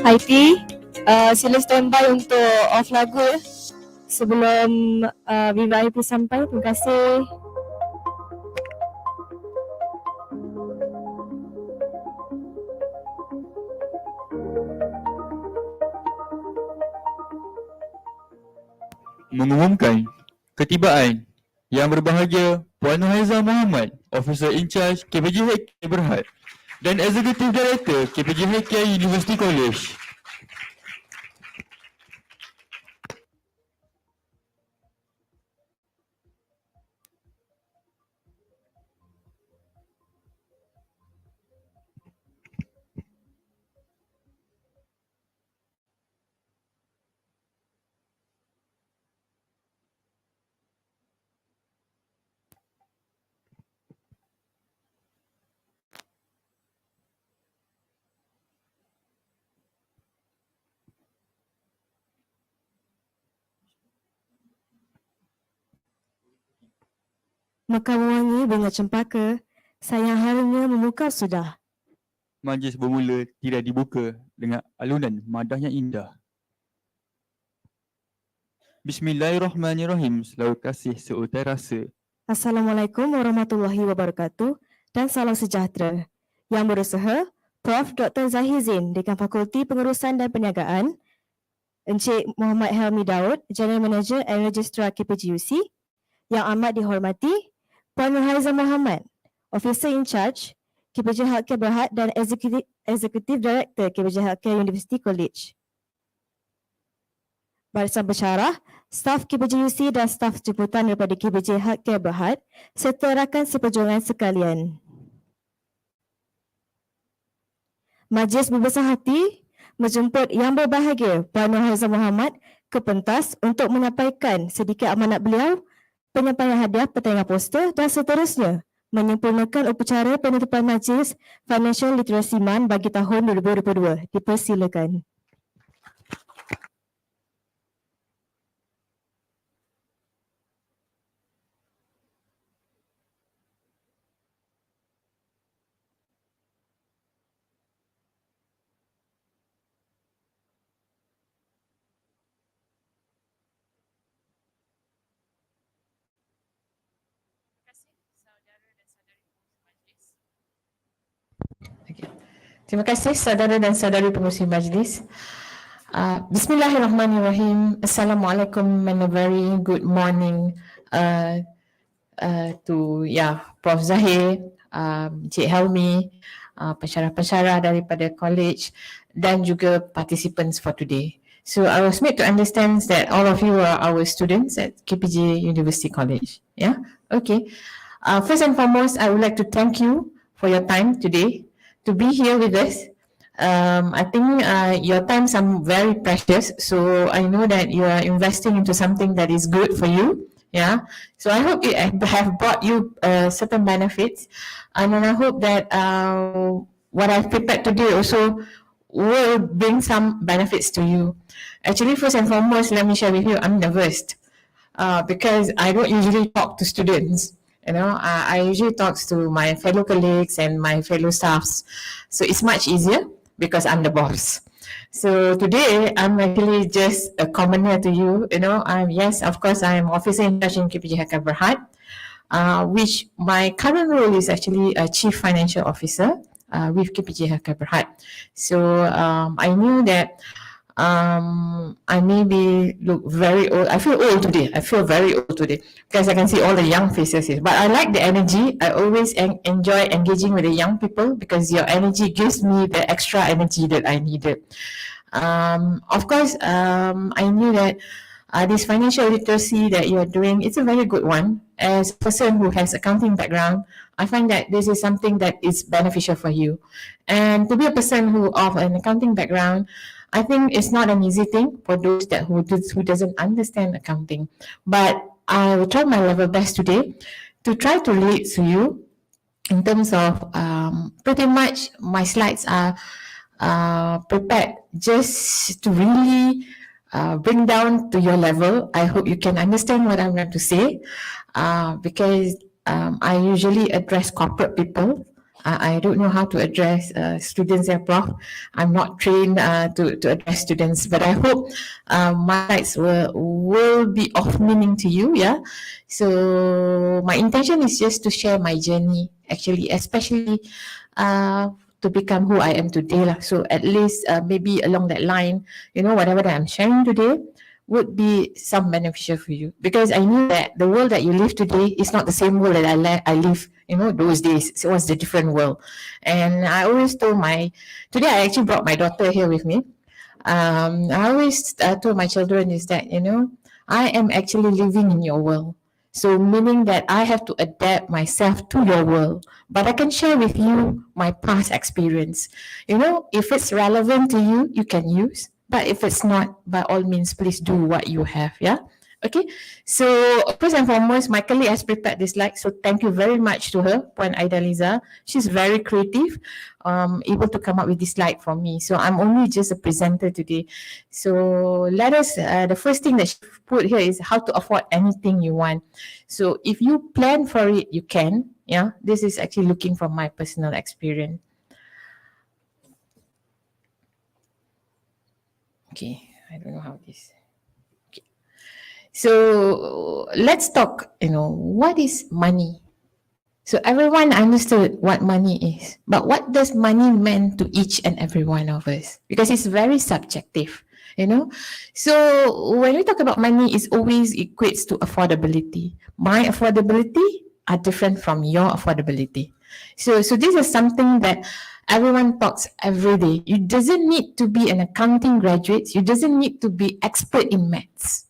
IT, sila standby untuk off lagu ya. Sebelum VIP sampai, terima kasih. Mengumumkan ketibaan yang berbahagia Puan Haizah Muhammad, Officer in Charge KPJUC Berhad dan Executive Director KPJUC University College. Mekar mewangi bunga cempaka, sayang harinya memukau sudah. Majlis bermula tidak dibuka dengan alunan madah yang indah. Bismillahirrahmanirrahim. Selalu kasih seutai rasa. Assalamualaikum warahmatullahi wabarakatuh dan salam sejahtera. Yang berusaha, Prof. Dr. Zahizin, Dekan Fakulti Pengurusan dan Perniagaan, Encik Muhammad Helmi Daud, General Manager and Registrar KPJUC, yang amat dihormati, Puan Haizah Muhammad, Officer in Charge, KPJ Healthcare Berhad dan Executive Director KPJ Healthcare University College. Barisan bersyarah, staf KPJUC dan staf jemputan daripada KPJ Healthcare Berhad serta rakan seperjuangan sekalian. Majlis berbesar hati menjemput yang berbahagia Puan Haizah Muhammad ke pentas untuk menyampaikan sedikit amanat beliau, penyampaian hadiah pertandingan poster dan seterusnya menyempurnakan upacara penutupan Majlis Financial Literacy Month bagi tahun 2022. Dipersilakan. Terima kasih saudara dan saudari pengurusi majlis. Bismillahirrahmanirrahim. Assalamualaikum and a very good morning to Prof. Zahir, Encik Helmi, pensyarah-pensyarah daripada college dan juga participants for today. So I was made to understand that all of you are our students at KPJ University College. Yeah, okay. First and foremost, I would like to thank you for your time today to be here with us. I think your times are very precious, so I know that you are investing into something that is good for you. Yeah, so I hope it have brought you certain benefits, and then I hope that what I've prepared today also will bring some benefits to you. Actually, first and foremost, let me share with you, I'm nervous because I don't usually talk to students. You know, I usually talk to my fellow colleagues and my fellow staffs. So it's much easier because I'm the boss. So today, I'm actually just a commoner to you. You know, yes, of course, I'm officer in charge in KPJ Healthcare Berhad, which my current role is actually a chief financial officer with KPJ Healthcare Berhad. So I knew that I maybe look very old. I feel old today. I feel very old today because I can see all the young faces here. But I like the energy. I always enjoy engaging with the young people because your energy gives me the extra energy that I needed. Of course, I knew that this financial literacy that you are doing, it's a very good one. As a person who has accounting background, I find that this is something that is beneficial for you. And to be a person who of an accounting background, I think it's not an easy thing for those who doesn't understand accounting. But I will try my level best today to try to relate to you in terms of pretty much my slides are prepared just to really bring down to your level. I hope you can understand what I'm going to say because I usually address corporate people. I don't know how to address students there, Prof. I'm not trained to address students, but I hope my slides will be of meaning to you, yeah? So my intention is just to share my journey, actually, especially to become who I am today. So at least maybe along that line, you know, whatever that I'm sharing today would be some beneficial for you, because I knew that the world that you live today is not the same world that I live, you know, those days. It was a different world. And I always told today I actually brought my daughter here with me. I always told my children is that, you know, I am actually living in your world. So meaning that I have to adapt myself to your world, but I can share with you my past experience. You know, if it's relevant to you, you can use. But if it's not, by all means, please do what you have, yeah? Okay, so first and foremost, my colleague has prepared this slide, so thank you very much to her, Puan Aidaliza. She's very creative, able to come up with this slide for me. So I'm only just a presenter today. So let us, the first thing that she put here is how to afford anything you want. So if you plan for it, you can, yeah? This is actually looking from my personal experience. Okay, I don't know how this. Okay. So let's talk, you know, what is money? So everyone understood what money is, but what does money mean to each and every one of us? Because it's very subjective, you know. So when we talk about money, it always equates to affordability. My affordability are different from your affordability. So this is something that everyone talks every day. You doesn't need to be an accounting graduate. You doesn't need to be expert in maths.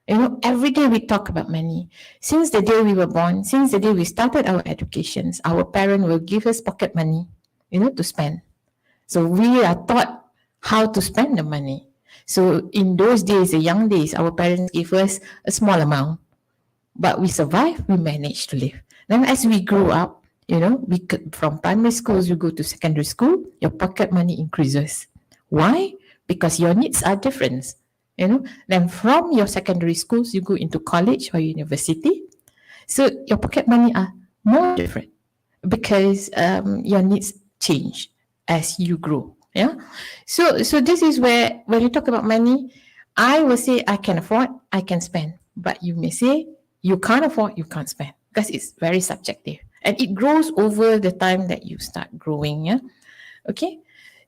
You know, every day we talk about money. Since the day we were born, since the day we started our educations, our parents will give us pocket money, you know, to spend. So we are taught how to spend the money. So in those days, the young days, our parents gave us a small amount, but we survived, we managed to live. Then as we grew up, you know, from primary schools, you go to secondary school, your pocket money increases. Why? Because your needs are different. You know, then from your secondary schools, you go into college or university. So your pocket money are more different because your needs change as you grow. Yeah. So this is where when you talk about money, I will say I can afford, I can spend. But you may say you can't afford, you can't spend, because it's very subjective. And it grows over the time that you start growing. Yeah. Okay.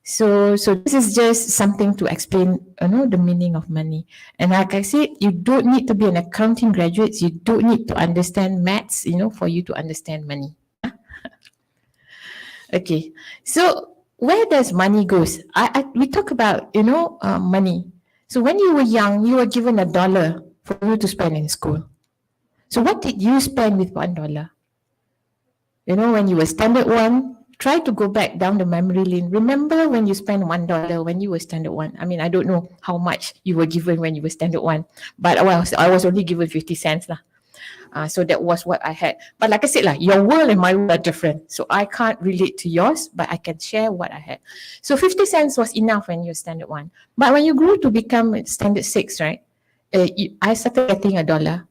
So this is just something to explain, you know, the meaning of money. And like I said, you don't need to be an accounting graduate. You don't need to understand maths, you know, for you to understand money. Okay. So where does money goes? We talk about, you know, money. So when you were young, you were given $1 for you to spend in school. So what did you spend with $1? You know, when you were standard 1, try to go back down the memory lane. Remember when you spent $1 when you were standard 1? I mean, I don't know how much you were given when you were standard 1, but I was only given 50 cents lah. So that was what I had. But like I said, your world and my world are different. So I can't relate to yours, but I can share what I had. So 50 cents was enough when you're standard 1. But when you grew to become standard 6, right? I started getting $1.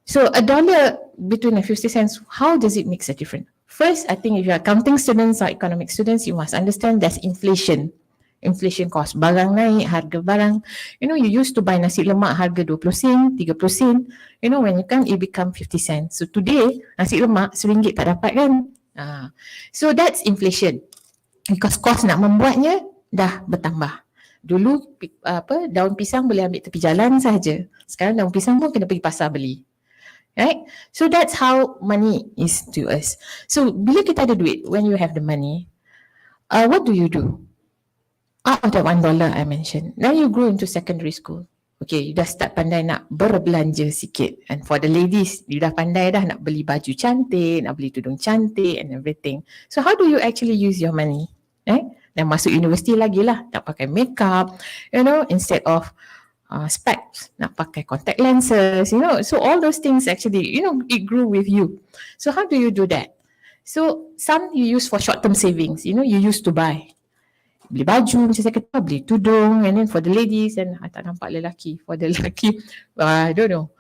So $1 between the 50 cents, how does it make a difference? First, I think if you're accounting students or economic students, you must understand there's inflation. Inflation cost. Barang naik, harga barang. You know, you used to buy nasi lemak harga 20 sen, 30 sen. You know, when you come, it become 50 cents. So today, nasi lemak RM1 tak dapat kan? So that's inflation. Because cost nak membuatnya dah bertambah. Dulu daun pisang boleh ambil tepi jalan sahaja. Sekarang daun pisang pun kena pergi pasar beli. Right? So that's how money is to us. So bila kita ada duit, when you have the money, what do you do? Out of that $1 I mentioned, now you grow into secondary school. Okay, you dah start pandai nak berbelanja sikit. And for the ladies, you dah pandai dah nak beli baju cantik, nak beli tudung cantik and everything. So how do you actually use your money? Right? Dan masuk universiti lagi lah, nak pakai makeup, you know, instead of specs, nak pakai contact lenses, you know. So all those things actually, you know, it grew with you. So how do you do that? So some you use for short-term savings, you know, you used to buy. Beli baju, macam saya kata, beli tudung, and then for the ladies, and I tak nampak lelaki. For the lelaki, I don't know,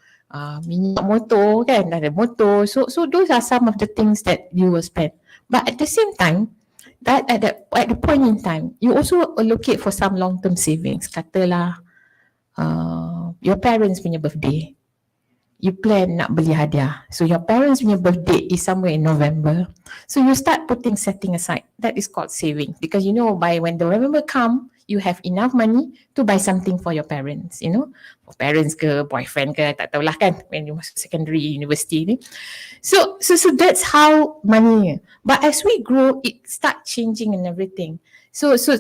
minyak motor kan, ada motor. So those are some of the things that you will spend. But at the same time, that at the point in time, you also allocate for some long-term savings. Katalah, your parents punya birthday, you plan nak beli hadiah. So your parents punya birthday is somewhere in November. So you start setting aside. That is called saving, because you know by when the November come, you have enough money to buy something for your parents, you know. For parents ke, boyfriend ke, tak tahulah kan, when you masuk secondary, university ni. So that's how money. But as we grow, it start changing and everything.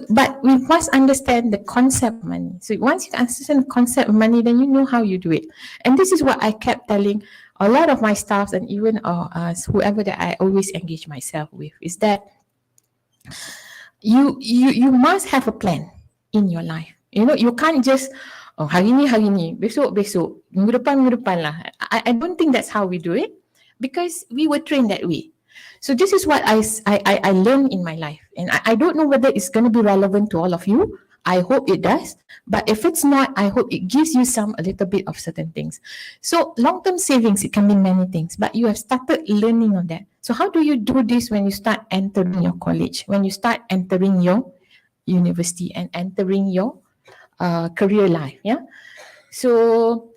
But we must understand the concept of money. So once you understand the concept of money, then you know how you do it. And this is what I kept telling a lot of my staff, and even whoever that I always engage myself with, is that you must have a plan in your life. You know, you can't just hari ni, besok, minggu depan lah. I don't think that's how we do it, because we were trained that way. So this is what I learned in my life, and I don't know whether it's going to be relevant to all of you. I hope it does, but if it's not, I hope it gives you a little bit of certain things. So long-term savings, it can mean many things, but you have started learning on that. So how do you do this when you start entering your college, when you start entering your university and entering your career life? Yeah. So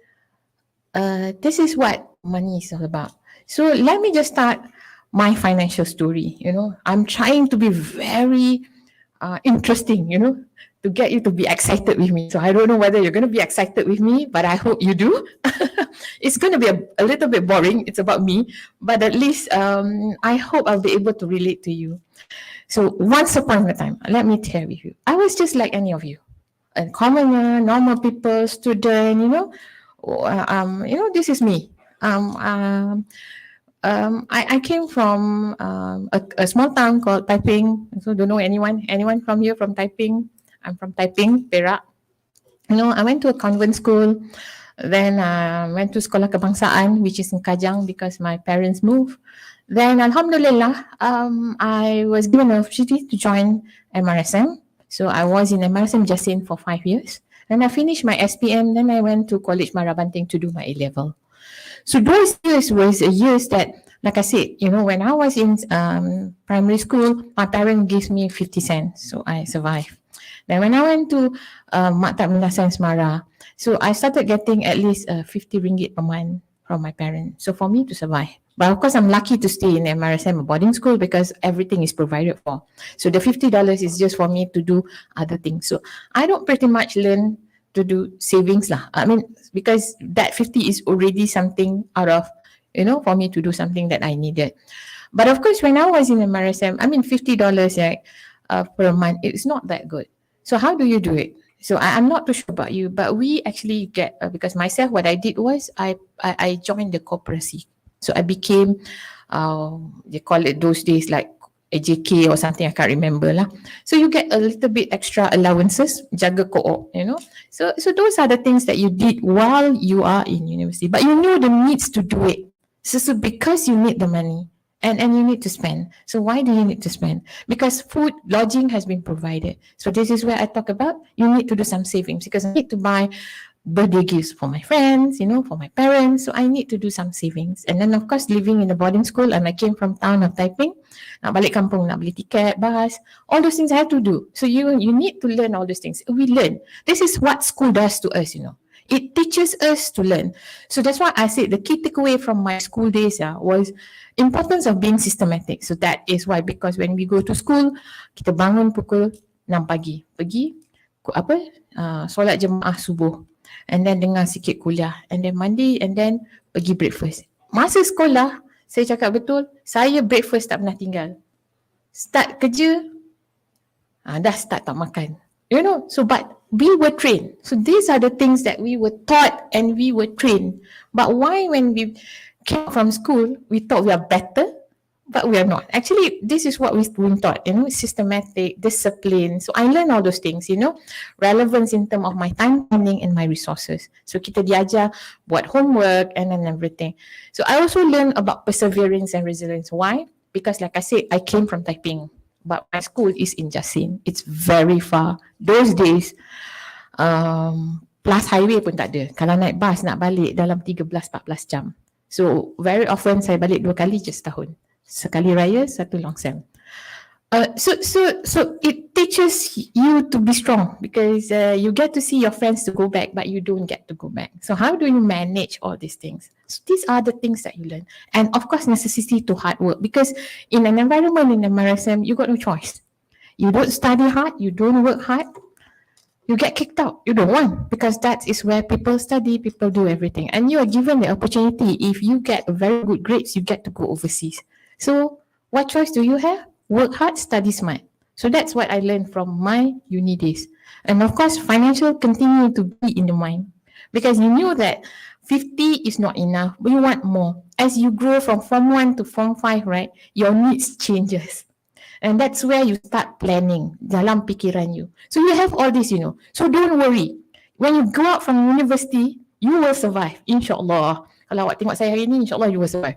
this is what money is all about. So let me just start my financial story. You know, I'm trying to be very interesting, you know, to get you to be excited with me. So I don't know whether you're going to be excited with me, but I hope you do. It's going to be a little bit boring. It's about me, but at least I hope I'll be able to relate to you. So once upon a time, let me tell you, I was just like any of you, a commoner, normal people, student, you know, this is me. I came from a small town called Taiping. So don't know anyone from here from Taiping? I'm from Taiping, Perak. You know, I went to a convent school. Then went to Sekolah Kebangsaan, which is in Kajang, because my parents moved. Then Alhamdulillah, I was given an opportunity to join MRSM. So I was in MRSM Jasin for 5 years. Then I finished my SPM. Then I went to College Marabanting to do my A-level. So those years was years that, like I said, you know, when I was in primary school, my parents gave me 50 cents, so I survived. Then when I went to Maktab Mendaftar Semara, so I started getting at least 50 ringgit per month from my parents, so for me to survive. But of course, I'm lucky to stay in MRSM, a boarding school, because everything is provided for. So the $50 is just for me to do other things. So I don't pretty much learn to do savings lah. I mean, because that 50 is already something out of, you know, for me to do something that I needed. But of course, when I was in MRSM, I mean, $50 per month, it's not that good. So how do you do it? So I'm not too sure about you, but we actually get, because myself, what I did was I joined the cooperative. So I became, they call it those days like AJK or something, I can't remember lah. So you get a little bit extra allowances, jaga co-op, you know. So those are the things that you did while you are in university, but you know the needs to do it. So because you need the money and you need to spend. So why do you need to spend? Because food, lodging has been provided. So this is where I talk about, you need to do some savings, because I need to buy birthday gifts for my friends, you know, for my parents. So I need to do some savings. And then of course, living in a boarding school, and I came from town of Taiping, nak balik kampung, nak beli tiket, bus, all those things I have to do. So you need to learn all those things. We learn. This is what school does to us, you know. It teaches us to learn. So that's why I said the key takeaway from my school days was importance of being systematic. So that is why, because when we go to school, kita bangun pukul 6 pagi, pergi solat jemaah subuh, and then dengar sikit kuliah, and then mandi, and then pergi breakfast. Masa sekolah, saya cakap betul, saya breakfast tak pernah tinggal. Start kerja, dah start tak makan. You know, so but we were trained. So these are the things that we were taught and we were trained. But why when we came from school, we thought we are better, but we are not. Actually, this is what we've been taught, systematic, discipline. So I learned all those things, relevance in terms of my time planning and my resources. So kita diajar buat homework and then everything. So I also learned about perseverance and resilience. Why? Because like I said, I came from Taiping, but my school is in Jasin. It's very far. Those days, plus highway pun tak ada. Kalau naik bas nak balik dalam 13-14 jam. So very often saya balik 2 kali je setahun. Sekali raya, satu long sem. So it teaches you to be strong because you get to see your friends to go back, but you don't get to go back. So how do you manage all these things? So these are the things that you learn. And of course, necessity to hard work because in an environment in the MRSM, you got no choice. You don't study hard, you don't work hard, you get kicked out. You don't want because that is where people study, people do everything. And you are given the opportunity. If you get very good grades, you get to go overseas. So what choice do you have? Work hard, study smart. So that's what I learned from my uni days. And of course, financial continue to be in the mind because you knew that 50 is not enough. We want more. As you grow from Form 1 to Form 5, right, your needs changes. And that's where you start planning dalam pikiran you. So you have all this, So don't worry. When you go out from university, you will survive. InsyaAllah. Kalau awak tengok saya hari ni, insyaAllah you will survive.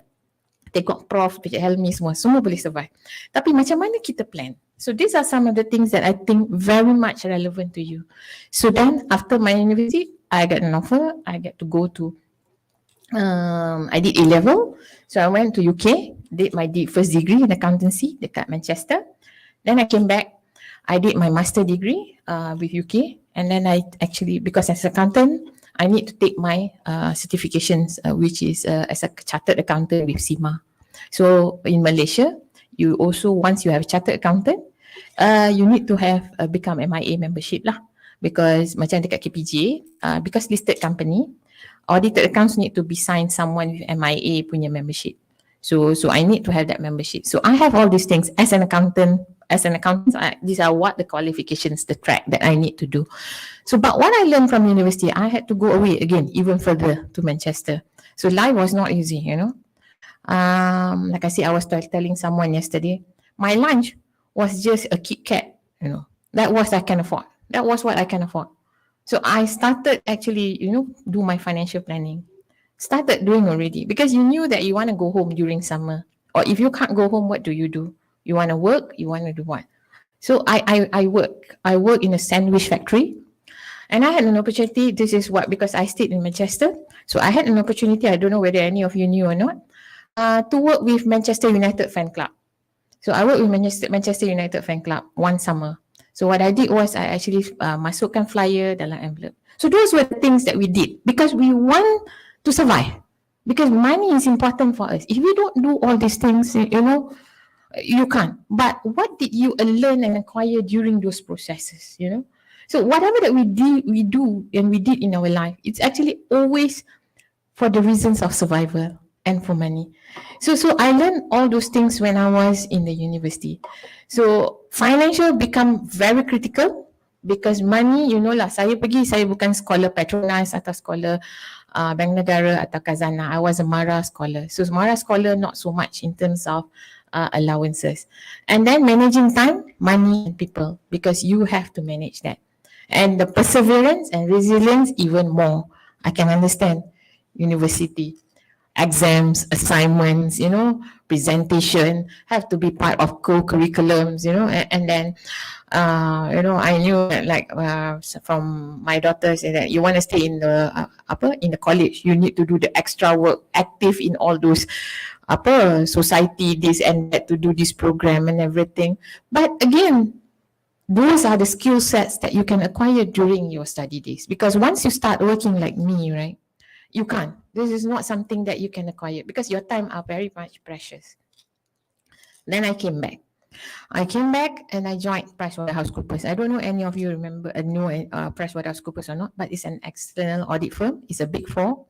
Tengok Prof, Encik Helmi semua boleh survive. Tapi macam mana kita plan? So these are some of the things that I think very much relevant to you. So then after my university, I got an offer. I get to go to, I did A-level. So I went to UK, did my first degree in accountancy dekat Manchester. Then I came back. I did my master degree with UK. And then I actually, because as an accountant, I need to take my certifications, which is as a chartered accountant with SEMA. So in Malaysia, you also, once you have a chartered accountant, you need to have become MIA membership lah. Because macam dekat KPJUC, because listed company, audited accounts need to be signed someone with MIA punya membership. So I need to have that membership. So I have all these things as an accountant. These are what the qualifications, the track that I need to do. So, but what I learned from university, I had to go away again, even further to Manchester. So life was not easy, Like I said, I was telling someone yesterday, my lunch was just a Kit Kat, That was I can afford. That was what I can afford. So I started actually, do my financial planning. Started doing already because you knew that you want to go home during summer. Or if you can't go home, what do? You want to work? You want to do what? So I work. I work in a sandwich factory. And I had an opportunity, this is what, because I stayed in Manchester. So I had an opportunity, I don't know whether any of you knew or not, to work with Manchester United Fan Club. So I worked with Manchester United Fan Club one summer. So what I did was I actually masukkan flyer dalam envelope. So those were the things that we did because we want to survive. Because money is important for us. If we don't do all these things, you can't. But what did you learn and acquire during those processes, So whatever that we do and we did in our life, it's actually always for the reasons of survival and for money. So I learned all those things when I was in the university. So financial become very critical because money, saya bukan scholar Petronas atau scholar Bank Negara atau Khazanah. I was a Mara scholar. So Mara scholar not so much in terms of allowances. And then managing time, money and people because you have to manage that. And the perseverance and resilience even more. I can understand university, exams, assignments, presentation have to be part of co-curriculums, and then, I knew that from my daughter said that you want to stay in the college, you need to do the extra work, active in all those society, this and that to do this program and everything. But again, those are the skill sets that you can acquire during your study days. Because once you start working like me, right, you can't. This is not something that you can acquire because your time are very much precious. Then I came back. And I joined PricewaterhouseCoopers. I don't know any of you remember know PricewaterhouseCoopers or not, but it's an external audit firm. It's a big four.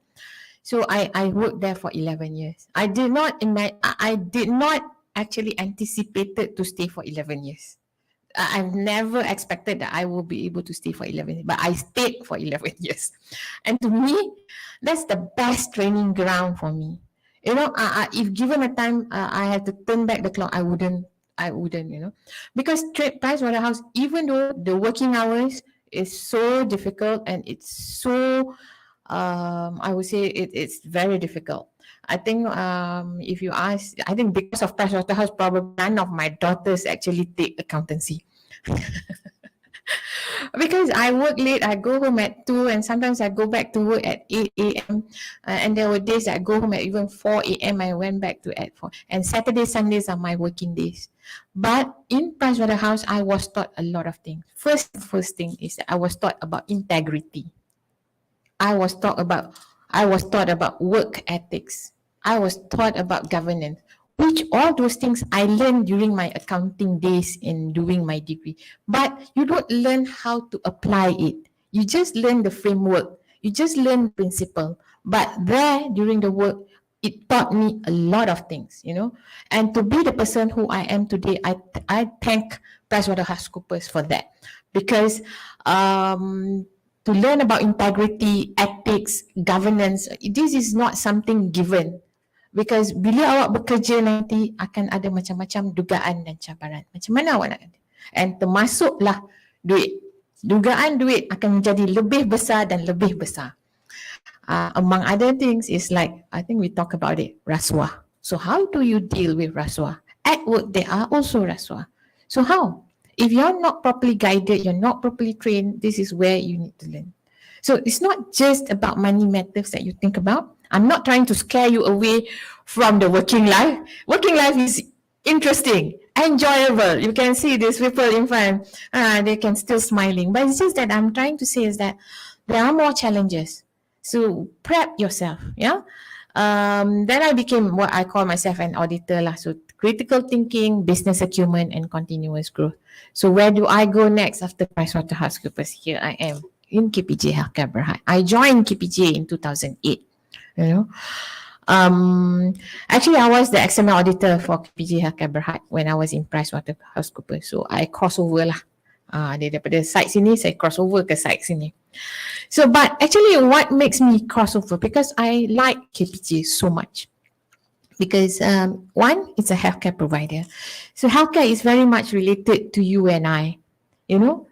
So I worked there for 11 years. I did not actually anticipated to stay for 11 years. I've never expected that I will be able to stay for 11 years, but I stayed for 11 years. And to me, that's the best training ground for me. You know, if given a time, I had to turn back the clock, I wouldn't, you know, because Pricewaterhouse, even though the working hours is so difficult and it's so, I would say it's very difficult. I think if you ask, I think because of Pricewaterhouse, probably none of my daughters actually take accountancy. Because I work late, I go home at 2 and sometimes I go back to work at 8 a.m. And there were days I go home at even 4 a.m. I went back to at 4. And Saturdays, Sundays are my working days. But in Pricewaterhouse, I was taught a lot of things. First thing is that I was taught about integrity. I was taught about work ethics. I was taught about governance, which all those things I learned during my accounting days in doing my degree. But you don't learn how to apply it. You just learn the framework. You just learn principle. But there, during the work, it taught me a lot of things, you know. And to be the person who I am today, I thank PricewaterhouseCoopers for that. Because to learn about integrity, ethics, governance, this is not something given. Because bila awak bekerja nanti akan ada macam-macam dugaan dan cabaran. Macam mana awak nak kata? And termasuklah duit. Dugaan duit akan menjadi lebih besar dan lebih besar. Among other things is like, I think we talk about it, rasuah. So how do you deal with rasuah? At work, there are also rasuah. So how? If you're not properly guided, you're not properly trained, this is where you need to learn. So it's not just about money matters that you think about. I'm not trying to scare you away from the working life. Working life is interesting, enjoyable. You can see these people in front, they can still smiling. But it's just that I'm trying to say is that there are more challenges. So prep yourself, yeah? Then I became what I call myself an auditor lah. So critical thinking, business acumen, and continuous growth. So where do I go next after PricewaterhouseCoopers? Here I am in KPJ Healthcare Berhad. I joined KPJ in 2008. You know, actually I was the XML auditor for KPJ Healthcare Berhad when I was in PricewaterhouseCoopers. So I crossover lah. Daripada site sini saya crossover ke site sini. So but actually what makes me crossover, because I like KPJ so much. Because one, it's a healthcare provider. So healthcare is very much related to you and I. You know,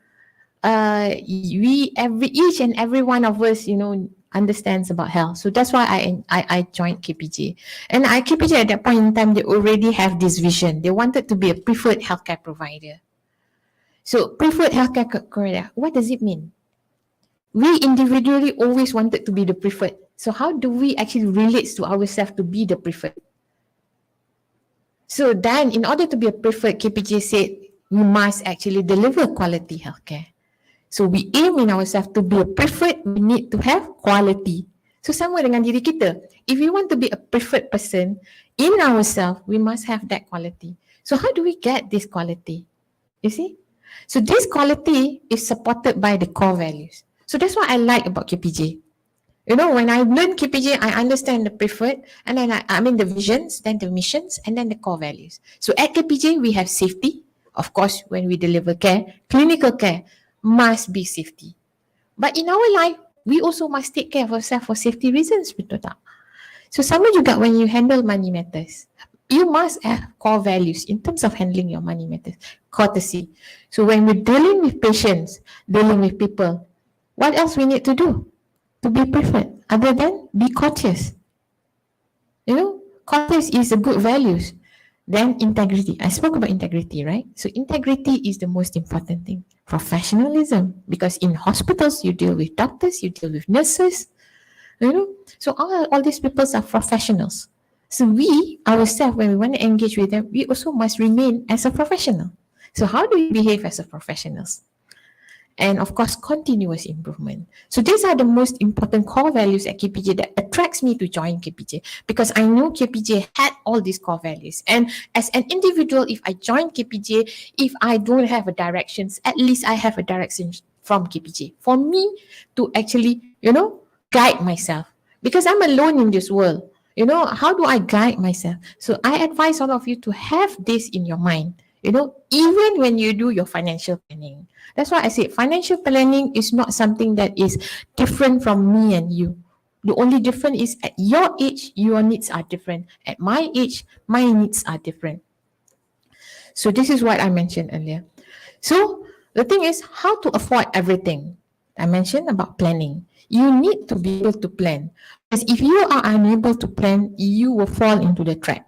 each and every one of us, you know, understands about health. So that's why I joined KPJ. And KPJ at that point in time, they already have this vision. They wanted to be a preferred healthcare provider. So preferred healthcare provider, what does it mean? We individually always wanted to be the preferred. So how do we actually relate to ourselves to be the preferred? So then in order to be a preferred, KPJ said we must actually deliver quality healthcare. So we aim in ourselves to be a preferred, we need to have quality. So sama dengan diri kita. If we want to be a preferred person in ourselves, we must have that quality. So how do we get this quality? You see? So this quality is supported by the core values. So that's what I like about KPJ. You know, when I learn KPJ, I understand the preferred, and then I mean the visions, then the missions, and then the core values. So at KPJ, we have safety. Of course, when we deliver care, clinical care must be safety. But in our life, we also must take care of ourselves for safety reasons, betul tak? So sama juga when you handle money matters. You must have core values in terms of handling your money matters. Courtesy. So when we're dealing with patients, dealing with people, what else we need to do to be preferred other than be courteous? You know, courteous is a good values. Then integrity. I spoke about integrity, right? So integrity is the most important thing. Professionalism. Because in hospitals, you deal with doctors, you deal with nurses. You know, so all these people are professionals. So we, ourselves, when we want to engage with them, we also must remain as a professional. So how do we behave as a professionals? And of course, continuous improvement. So these are the most important core values at KPJ that attracts me to join KPJ, because I know KPJ had all these core values. And as an individual, if I join KPJ, if I don't have a directions, at least I have a direction from KPJ for me to actually, you know, guide myself, because I'm alone in this world. You know, how do I guide myself? So I advise all of you to have this in your mind, you know, even when you do your financial planning. That's why I say financial planning is not something that is different from me and you. The only difference is at your age, your needs are different. At my age, my needs are different. So this is what I mentioned earlier. So the thing is how to afford everything. I mentioned about planning. You need to be able to plan. Because if you are unable to plan, you will fall into the trap.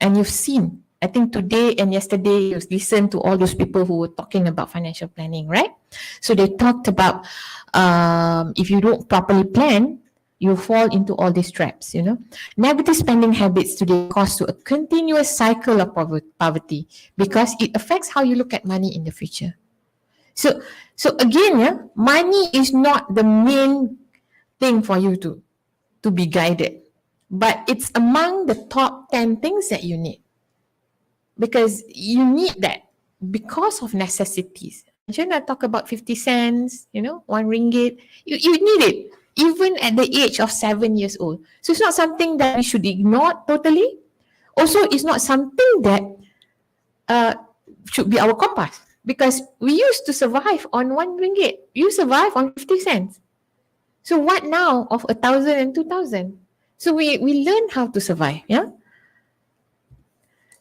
And you've seen, I think today and yesterday, you listened to all those people who were talking about financial planning, right? So they talked about if you don't properly plan, you fall into all these traps, you know. Negative spending habits today cause to a continuous cycle of poverty because it affects how you look at money in the future. So again, yeah, money is not the main thing for you to be guided, but it's among the top 10 things that you need. Because you need that because of necessities. Shouldn't I talk about 50 cents, you know, 1 ringgit? You need it even at the age of 7 years old. So it's not something that we should ignore totally. Also, it's not something that should be our compass because we used to survive on 1 ringgit. You survive on 50 cents. So what now of 1,000 and 2,000? So we learn how to survive, yeah?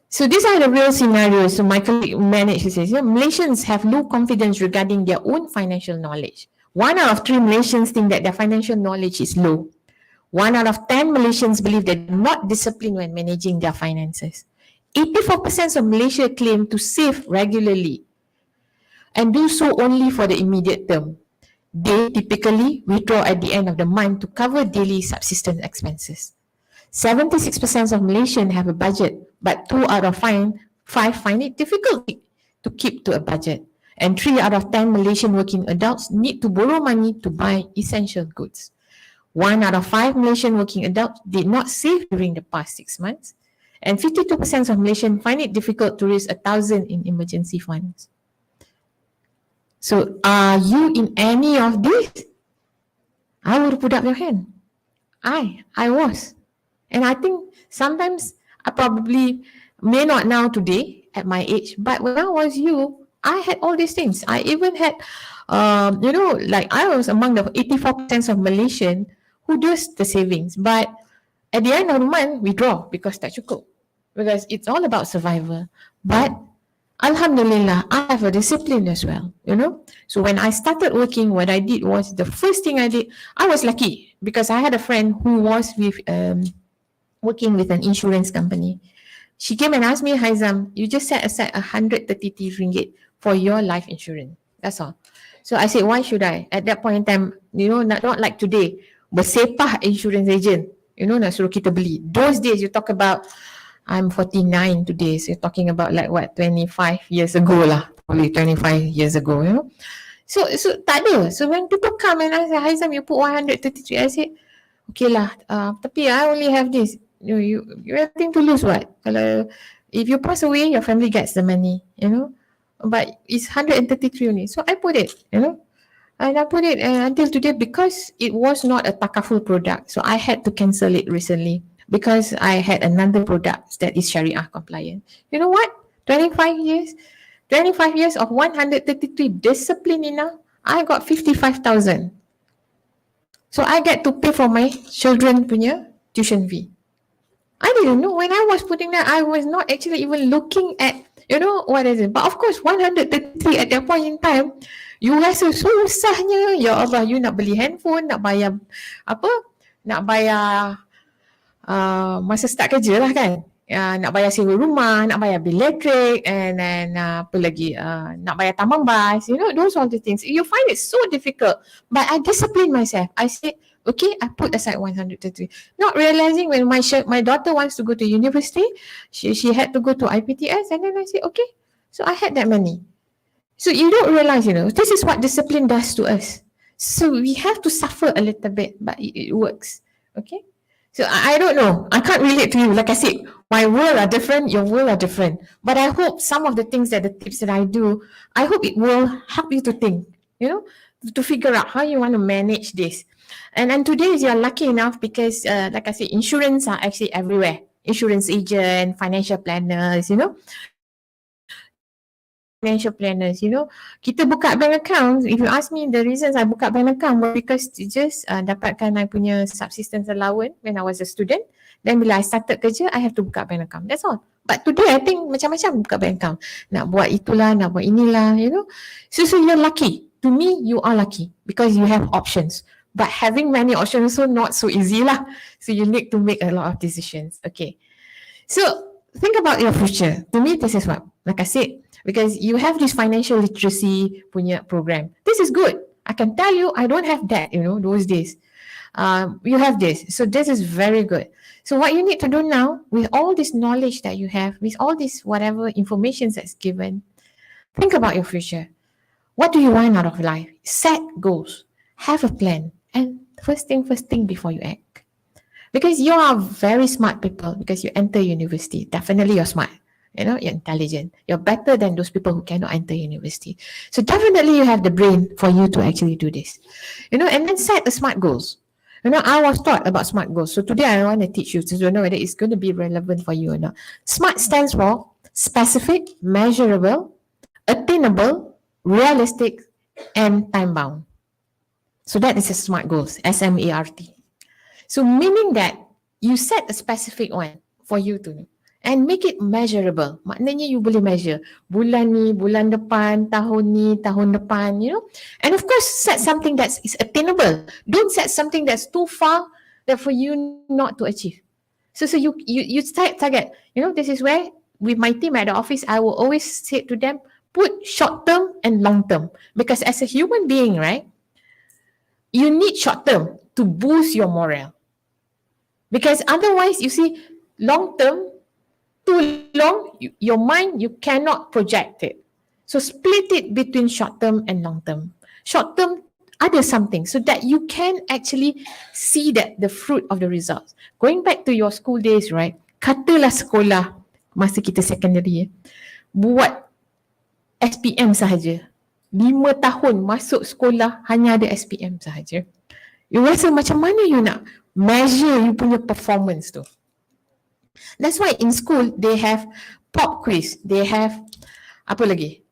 So these are the real scenarios. So my colleague managed to say, yeah, Malaysians have low confidence regarding their own financial knowledge. 1 out of 3 Malaysians think that their financial knowledge is low. 1 out of 10 Malaysians believe that they're not disciplined when managing their finances. 84% of Malaysia claim to save regularly and do so only for the immediate term. They typically withdraw at the end of the month to cover daily subsistence expenses. 76% of Malaysians have a budget, but 2 out of 5 find it difficult to keep to a budget. And 3 out of 10 Malaysian working adults need to borrow money to buy essential goods. 1 out of 5 Malaysian working adults did not save during the past 6 months. And 52% of Malaysians find it difficult to raise 1,000 in emergency funds. So are you in any of these? I would put up your hand. I was. And I think sometimes I probably may not now today at my age, but when I was you, I had all these things. I even had, you know, like I was among the 84% of Malaysian who does the savings. But at the end of the month, we draw because tak cukup. Because it's all about survival. But Alhamdulillah, I have a discipline as well, you know. So when I started working, what I did was, the first thing I did, I was lucky because I had a friend who was with working with an insurance company. She came and asked me, Haizam, you just set aside 133 ringgit for your life insurance. That's all. So I said, why should I? At that point in time, you know, not like today, bersepah insurance agent, you know, nak suruh kita beli. Those days you talk about, I'm 49 today, so you're talking about like what, 25 years ago lah, probably 25 years ago, you know. So tak ada. So when people come and I say, Haizam, you put 133, I said, okay lah, tapi I only have this. You have nothing to lose, what? Kalau if you pass away, your family gets the money, you know. But it's 133 only. So I put it, you know. And I put it until today because it was not a takaful product. So I had to cancel it recently because I had another product that is Sharia compliant. You know what? 25 years of 133 discipline enough, I got 55,000. So I get to pay for my children punya tuition fee. I didn't know when I was putting that, I was not actually even looking at, you know, what is it. But of course, 133 at that point in time, you rasa susahnya, ya Allah, you nak beli handphone, nak bayar apa, nak bayar masa start kerja lah kan. Nak bayar sewa rumah, nak bayar bil elektrik, and then apa lagi, nak bayar tambang bas, you know, those all the things. You find it so difficult. But I disciplined myself. I said, okay, I put aside 133. Not realizing when my daughter wants to go to university, she had to go to IPTS, and then I said, okay, so I had that money. So you don't realize, you know, this is what discipline does to us. So we have to suffer a little bit, but it works, okay? So I don't know. I can't relate to you. Like I said, my world are different, your world are different. But I hope some of the things the tips that I do, I hope it will help you to think, you know, to figure out how you want to manage this. And today you're lucky enough because, like I said, insurance are actually everywhere. Insurance agent, financial planners, you know. financial planners, you know. Kita buka bank account, if you ask me the reasons I buka bank account was because to just dapatkan I punya subsistence allowance when I was a student. Then bila I started kerja, I have to buka bank account. That's all. But today I think macam-macam buka bank account. Nak buat itulah, nak buat inilah, you know. So you're lucky. To me, you are lucky because you have options. But having many options also not so easy lah. So you need to make a lot of decisions. Okay. So think about your future. To me, this is what, like I said, because you have this financial literacy punya program. This is good. I can tell you, I don't have that, you know, those days. You have this. So this is very good. So what you need to do now, with all this knowledge that you have, with all this whatever information that's given, think about your future. What do you want out of life? Set goals. Have a plan. And first thing before you act. Because you are very smart people because you enter university. Definitely you're smart. You know, you're intelligent. You're better than those people who cannot enter university. So definitely you have the brain for you to actually do this. You know, and then set a smart goals. You know, I was taught about SMART goals. So today I want to teach you to know whether it's going to be relevant for you or not. SMART stands for specific, measurable, attainable, realistic, and time-bound. So that is a SMART goals, SMART. So meaning that you set a specific one for you to know and make it measurable. Maknanya you boleh measure bulan ni, bulan depan, tahun ni, tahun depan, you know. And of course, set something that is attainable. Don't set something that's too far that for you not to achieve. So you set target. You know, this is where with my team at the office, I will always say to them, put short term and long term. Because as a human being, right, you need short term to boost your morale. Because otherwise, you see, long term, too long, your mind, you cannot project it. So split it between short term and long term. Short term, ada something so that you can actually see that the fruit of the results. Going back to your school days, right? Katalah sekolah masa kita secondary, buat SPM sahaja. 5 tahun masuk sekolah hanya ada SPM sahaja. You rasa macam mana you nak measure you punya performance tu? That's why in school they have pop quiz, they have apa lagi?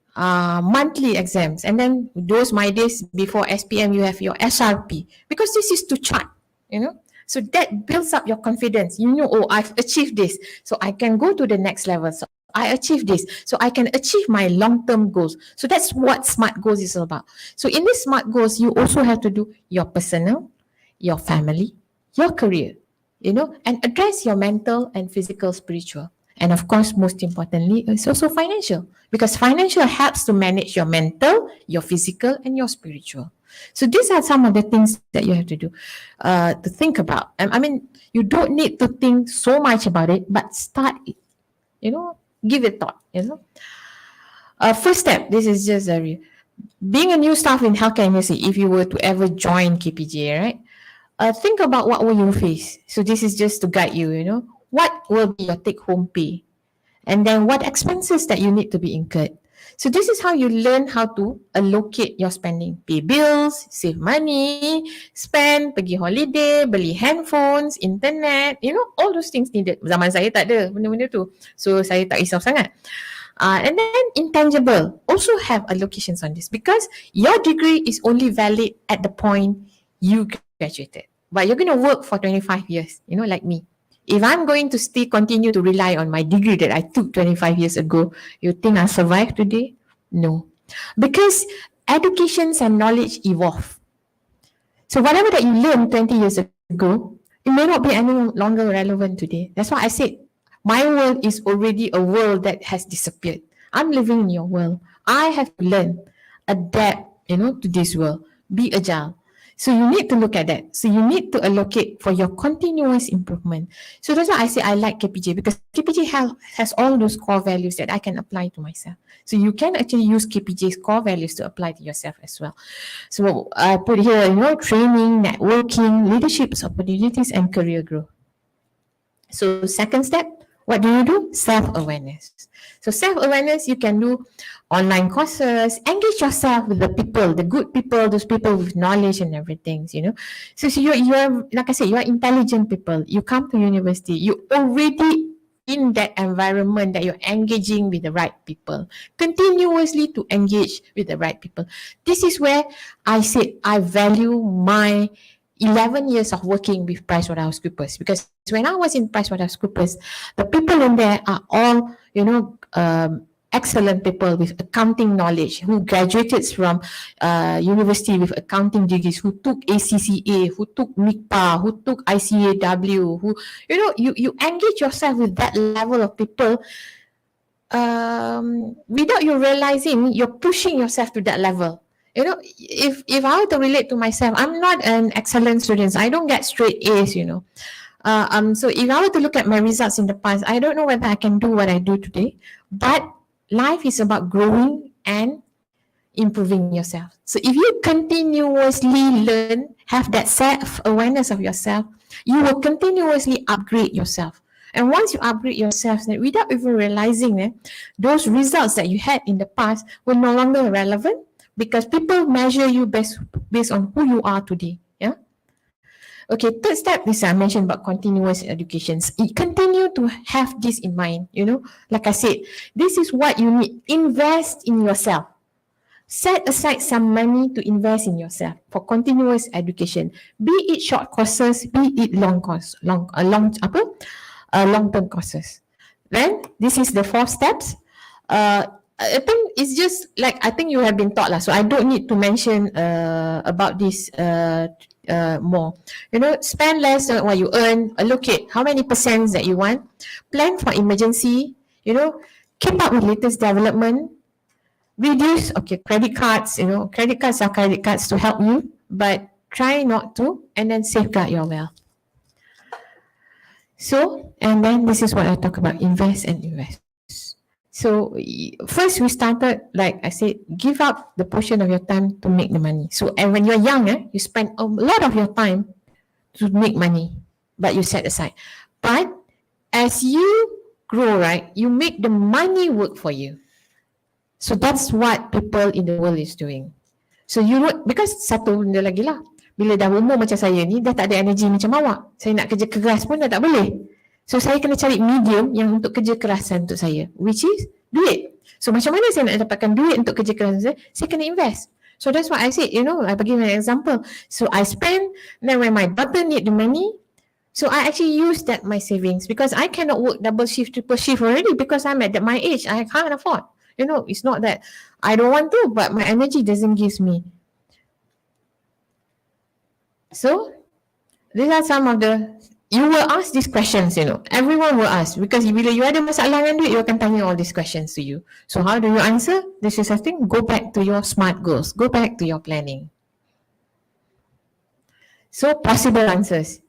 Monthly exams, and then those my days before SPM you have your SRP because this is to chart, you know. So that builds up your confidence. You know, oh, I've achieved this, so I can go to the next level. So I achieved this, so I can achieve my long-term goals. So that's what SMART goals is all about. So in this SMART goals, you also have to do your personal, your family, your career, you know, and address your mental and physical, spiritual. And of course, most importantly, it's also financial because financial helps to manage your mental, your physical, and your spiritual. So these are some of the things that you have to do, to think about. I mean, you don't need to think so much about it, but start it, you know, give it thought, you know. First step, this is just being a new staff in healthcare industry, if you were to ever join KPJ, right? Think about what will you face. So this is just to guide you, you know. What will be your take-home pay? And then what expenses that you need to be incurred? So this is how you learn how to allocate your spending. Pay bills, save money, spend, pergi holiday, beli handphones, internet, you know, all those things needed. Zaman saya tak ada benda-benda tu. So saya tak risau sangat. And then intangible, also have allocations on this because your degree is only valid at the point you graduated. But you're going to work for 25 years, you know, like me. If I'm going to still continue to rely on my degree that I took 25 years ago, you think I'll survive today? No. Because educations and knowledge evolve. So whatever that you learned 20 years ago, it may not be any longer relevant today. That's why I said, my world is already a world that has disappeared. I'm living in your world. I have to learn, adapt, you know, to this world, be agile. So you need to look at that. So you need to allocate for your continuous improvement. So that's why I say I like KPJ because KPJ has all those core values that I can apply to myself. So you can actually use KPJ's core values to apply to yourself as well. So I put here, you know, training, networking, leadership opportunities, and career growth. So second step, what do? Self-awareness. So self-awareness, you can do online courses, engage yourself with the people, the good people, those people with knowledge and everything, you know. So you're like I said, you're intelligent people. You come to university, you already in that environment that you're engaging with the right people. Continuously to engage with the right people. This is where I said I value my 11 years of working with PricewaterhouseCoopers, because when I was in PricewaterhouseCoopers, the people in there are all, excellent people with accounting knowledge, who graduated from university with accounting degrees, who took ACCA, who took MICPA, who took ICAW, who, you engage yourself with that level of people. Without you realizing, you're pushing yourself to that level. If I were to relate to myself, I'm not an excellent student. I don't get straight A's, so if I were to look at my results in the past, I don't know whether I can do what I do today. But life is about growing and improving yourself. So if you continuously learn, have that self-awareness of yourself, you will continuously upgrade yourself. And once you upgrade yourself, then without even realizing those results that you had in the past were no longer relevant, because people measure you based on who you are today. Yeah. Okay, third step is I mentioned about continuous education. Continue to have this in mind. Like I said, this is what you need. Invest in yourself. Set aside some money to invest in yourself for continuous education. Be it short courses, be it long-term courses. Then this is the 4 steps. I think it's just like, I think you have been taught, so I don't need to mention about this more. Spend less than what you earn, allocate how many percents that you want, plan for emergency, keep up with latest development, reduce, credit cards, credit cards are credit cards to help you, but try not to, and then safeguard your wealth. So, and then this is what I talk about, invest and invest. So first we started, like I said, give up the portion of your time to make the money. So, and when you're young, you spend a lot of your time to make money, but you set aside. But as you grow, right, you make the money work for you. So that's what people in the world is doing. So you would, because satu benda lagi lah, bila dah umur macam saya ni, dah tak ada energi macam awak. Saya nak kerja keras pun dah tak boleh. So saya kena cari medium yang untuk kerja kerasan untuk saya, which is duit. So macam mana saya nak dapatkan duit untuk kerja kerasan saya kena invest. So that's what I said, I bagi an example. So I spend, then when my daughter need the money, so I actually use that my savings, because I cannot work double shift, triple shift already, because I'm at my age, I can't afford. It's not that I don't want to, but my energy doesn't give me. So these are some of the, you will ask these questions, everyone will ask, because bila you ada masalah dengan duit, you akan tanya all these questions to you. So how do you answer? This is a thing, go back to your SMART goals, go back to your planning. So possible answers.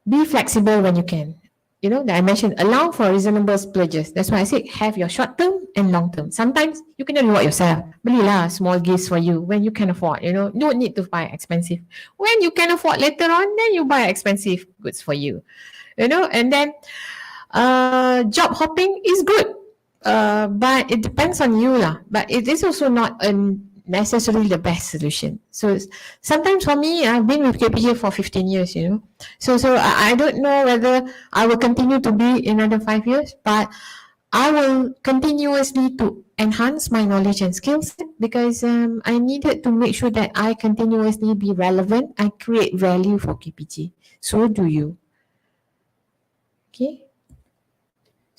Be flexible when you can. That I mentioned, allow for reasonable splurges. That's why I said have your short term and long term. Sometimes you can reward yourself. Belilah small gifts for you when you can afford. Don't need to buy expensive. When you can afford later on, then you buy expensive goods for you. And then job hopping is good, but it depends on you lah. But it is also not necessarily the best solution. So sometimes for me, I've been with KPJ for 15 years, So I don't know whether I will continue to be another 5 years, but I will continuously to enhance my knowledge and skills, because I needed to make sure that I continuously be relevant. I create value for KPJ. So do you. Okay.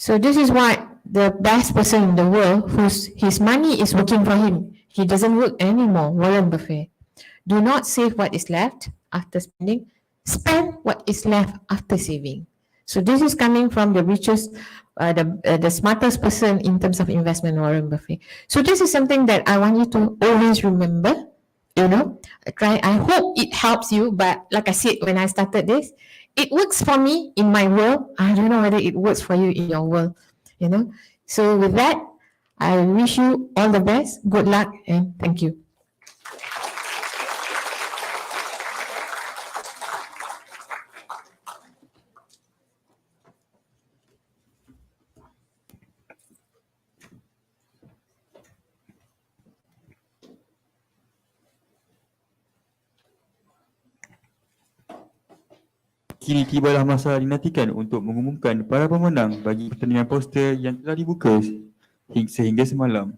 So this is why the best person in the world, his money is working for him, he doesn't work anymore, Warren Buffett. Do not save what is left after spending. Spend what is left after saving. So this is coming from the richest, the smartest person in terms of investment, Warren Buffett. So this is something that I want you to always remember. I hope it helps you. But like I said, when I started this, it works for me in my world. I don't know whether it works for you in your world. So with that, I wish you all the best, good luck, and thank you. Kini tibalah masa dinantikan untuk mengumumkan para pemenang bagi pertandingan poster yang telah dibuka sehingga semalam.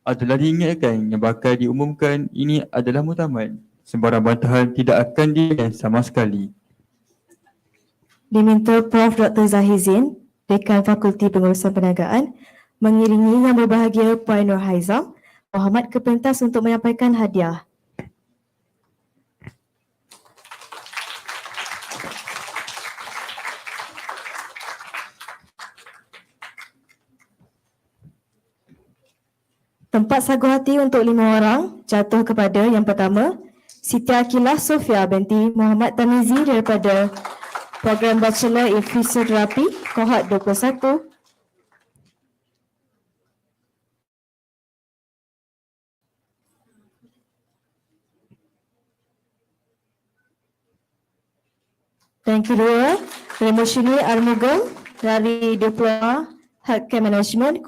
Adalah diingatkan yang bakal diumumkan ini adalah muktamad. Sembarang bantahan tidak akan diberikan sama sekali. Diminta Prof. Dr. Zahizin, Dekan Fakulti Pengurusan Perniagaan, mengiringi yang berbahagia Puan Nur Haizam Muhammad ke pentas untuk menyampaikan hadiah. Tempat sagu hati untuk 5 orang jatuh kepada yang pertama, Siti Akilah Sofia binti Muhammad Tamizi daripada Program Bachelor in Physiotherapy, Kohort 21. Dan kedua, Remoshini Armugam dari Diploma Healthcare Management.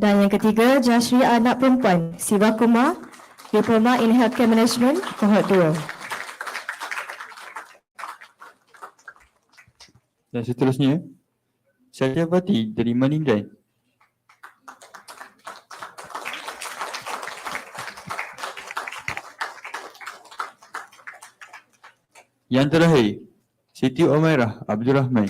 Dan yang ketiga, Jasri Anak Perempuan, Siva Kumar, Diploma in Healthcare Management, Kohort 2. Dan seterusnya, Syariah Fati dari Manindai. Yang terakhir, Siti Umairah Abdul Rahman.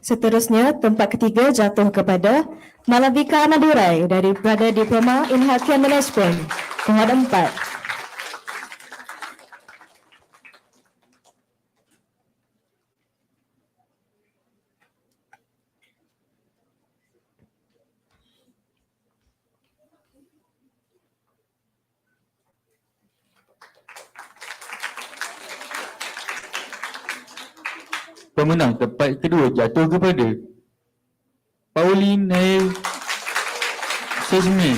Seterusnya, tempat ketiga jatuh kepada Malavika Anadurai daripada Diploma in Healthcare Management, Kohort 4. Pemenang tempat kedua jatuh kepada Pauline Nail Sesmi.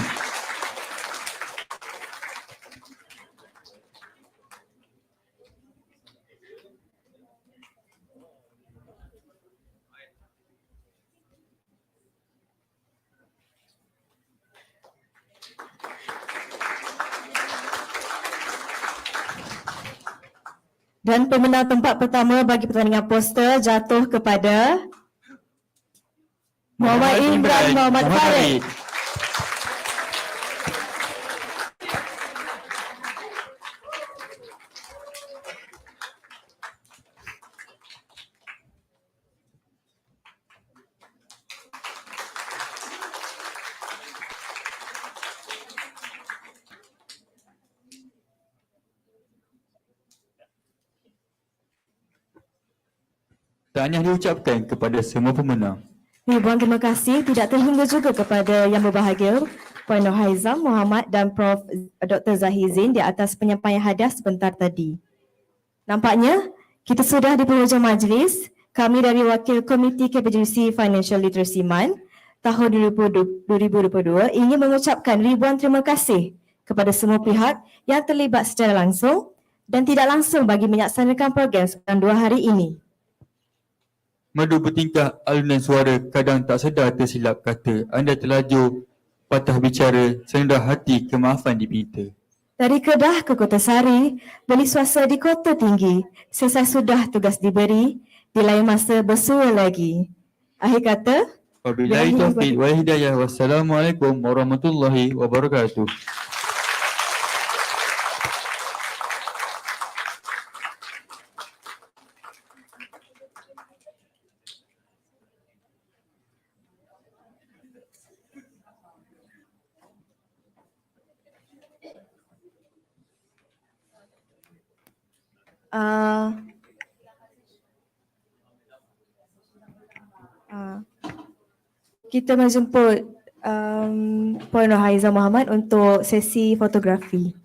Dan pemenang tempat pertama bagi pertandingan poster jatuh kepada Muhammad Imran Muhammad Farid. Tahniah diucapkan kepada semua pemenang. Ribuan terima kasih tidak terhingga juga kepada yang berbahagia Puan Nur Haizam Muhammad dan Prof. Dr. Zahizin di atas penyampaian hadiah sebentar tadi. Nampaknya kita sudah di penghujung majlis. Kami dari Wakil Komiti KPJUC Financial Literacy Month tahun 2022 ingin mengucapkan ribuan terima kasih kepada semua pihak yang terlibat secara langsung dan tidak langsung bagi menyaksanakan program selama 2 hari ini. Merdu bertingkah alunan suara kadang tak sedar tersilap kata. Anda terlajur patah bicara serendah hati kemaafan diminta. Dari Kedah ke Kota Sari, beli swasta di Kota Tinggi. Selesai sudah tugas diberi, di lain masa bersua lagi. Akhir kata, Wabillahi taufiq wal hidayah. Wassalamualaikum warahmatullahi wabarakatuh. kita menjemput Puan Nur Haizam Muhammad untuk sesi fotografi.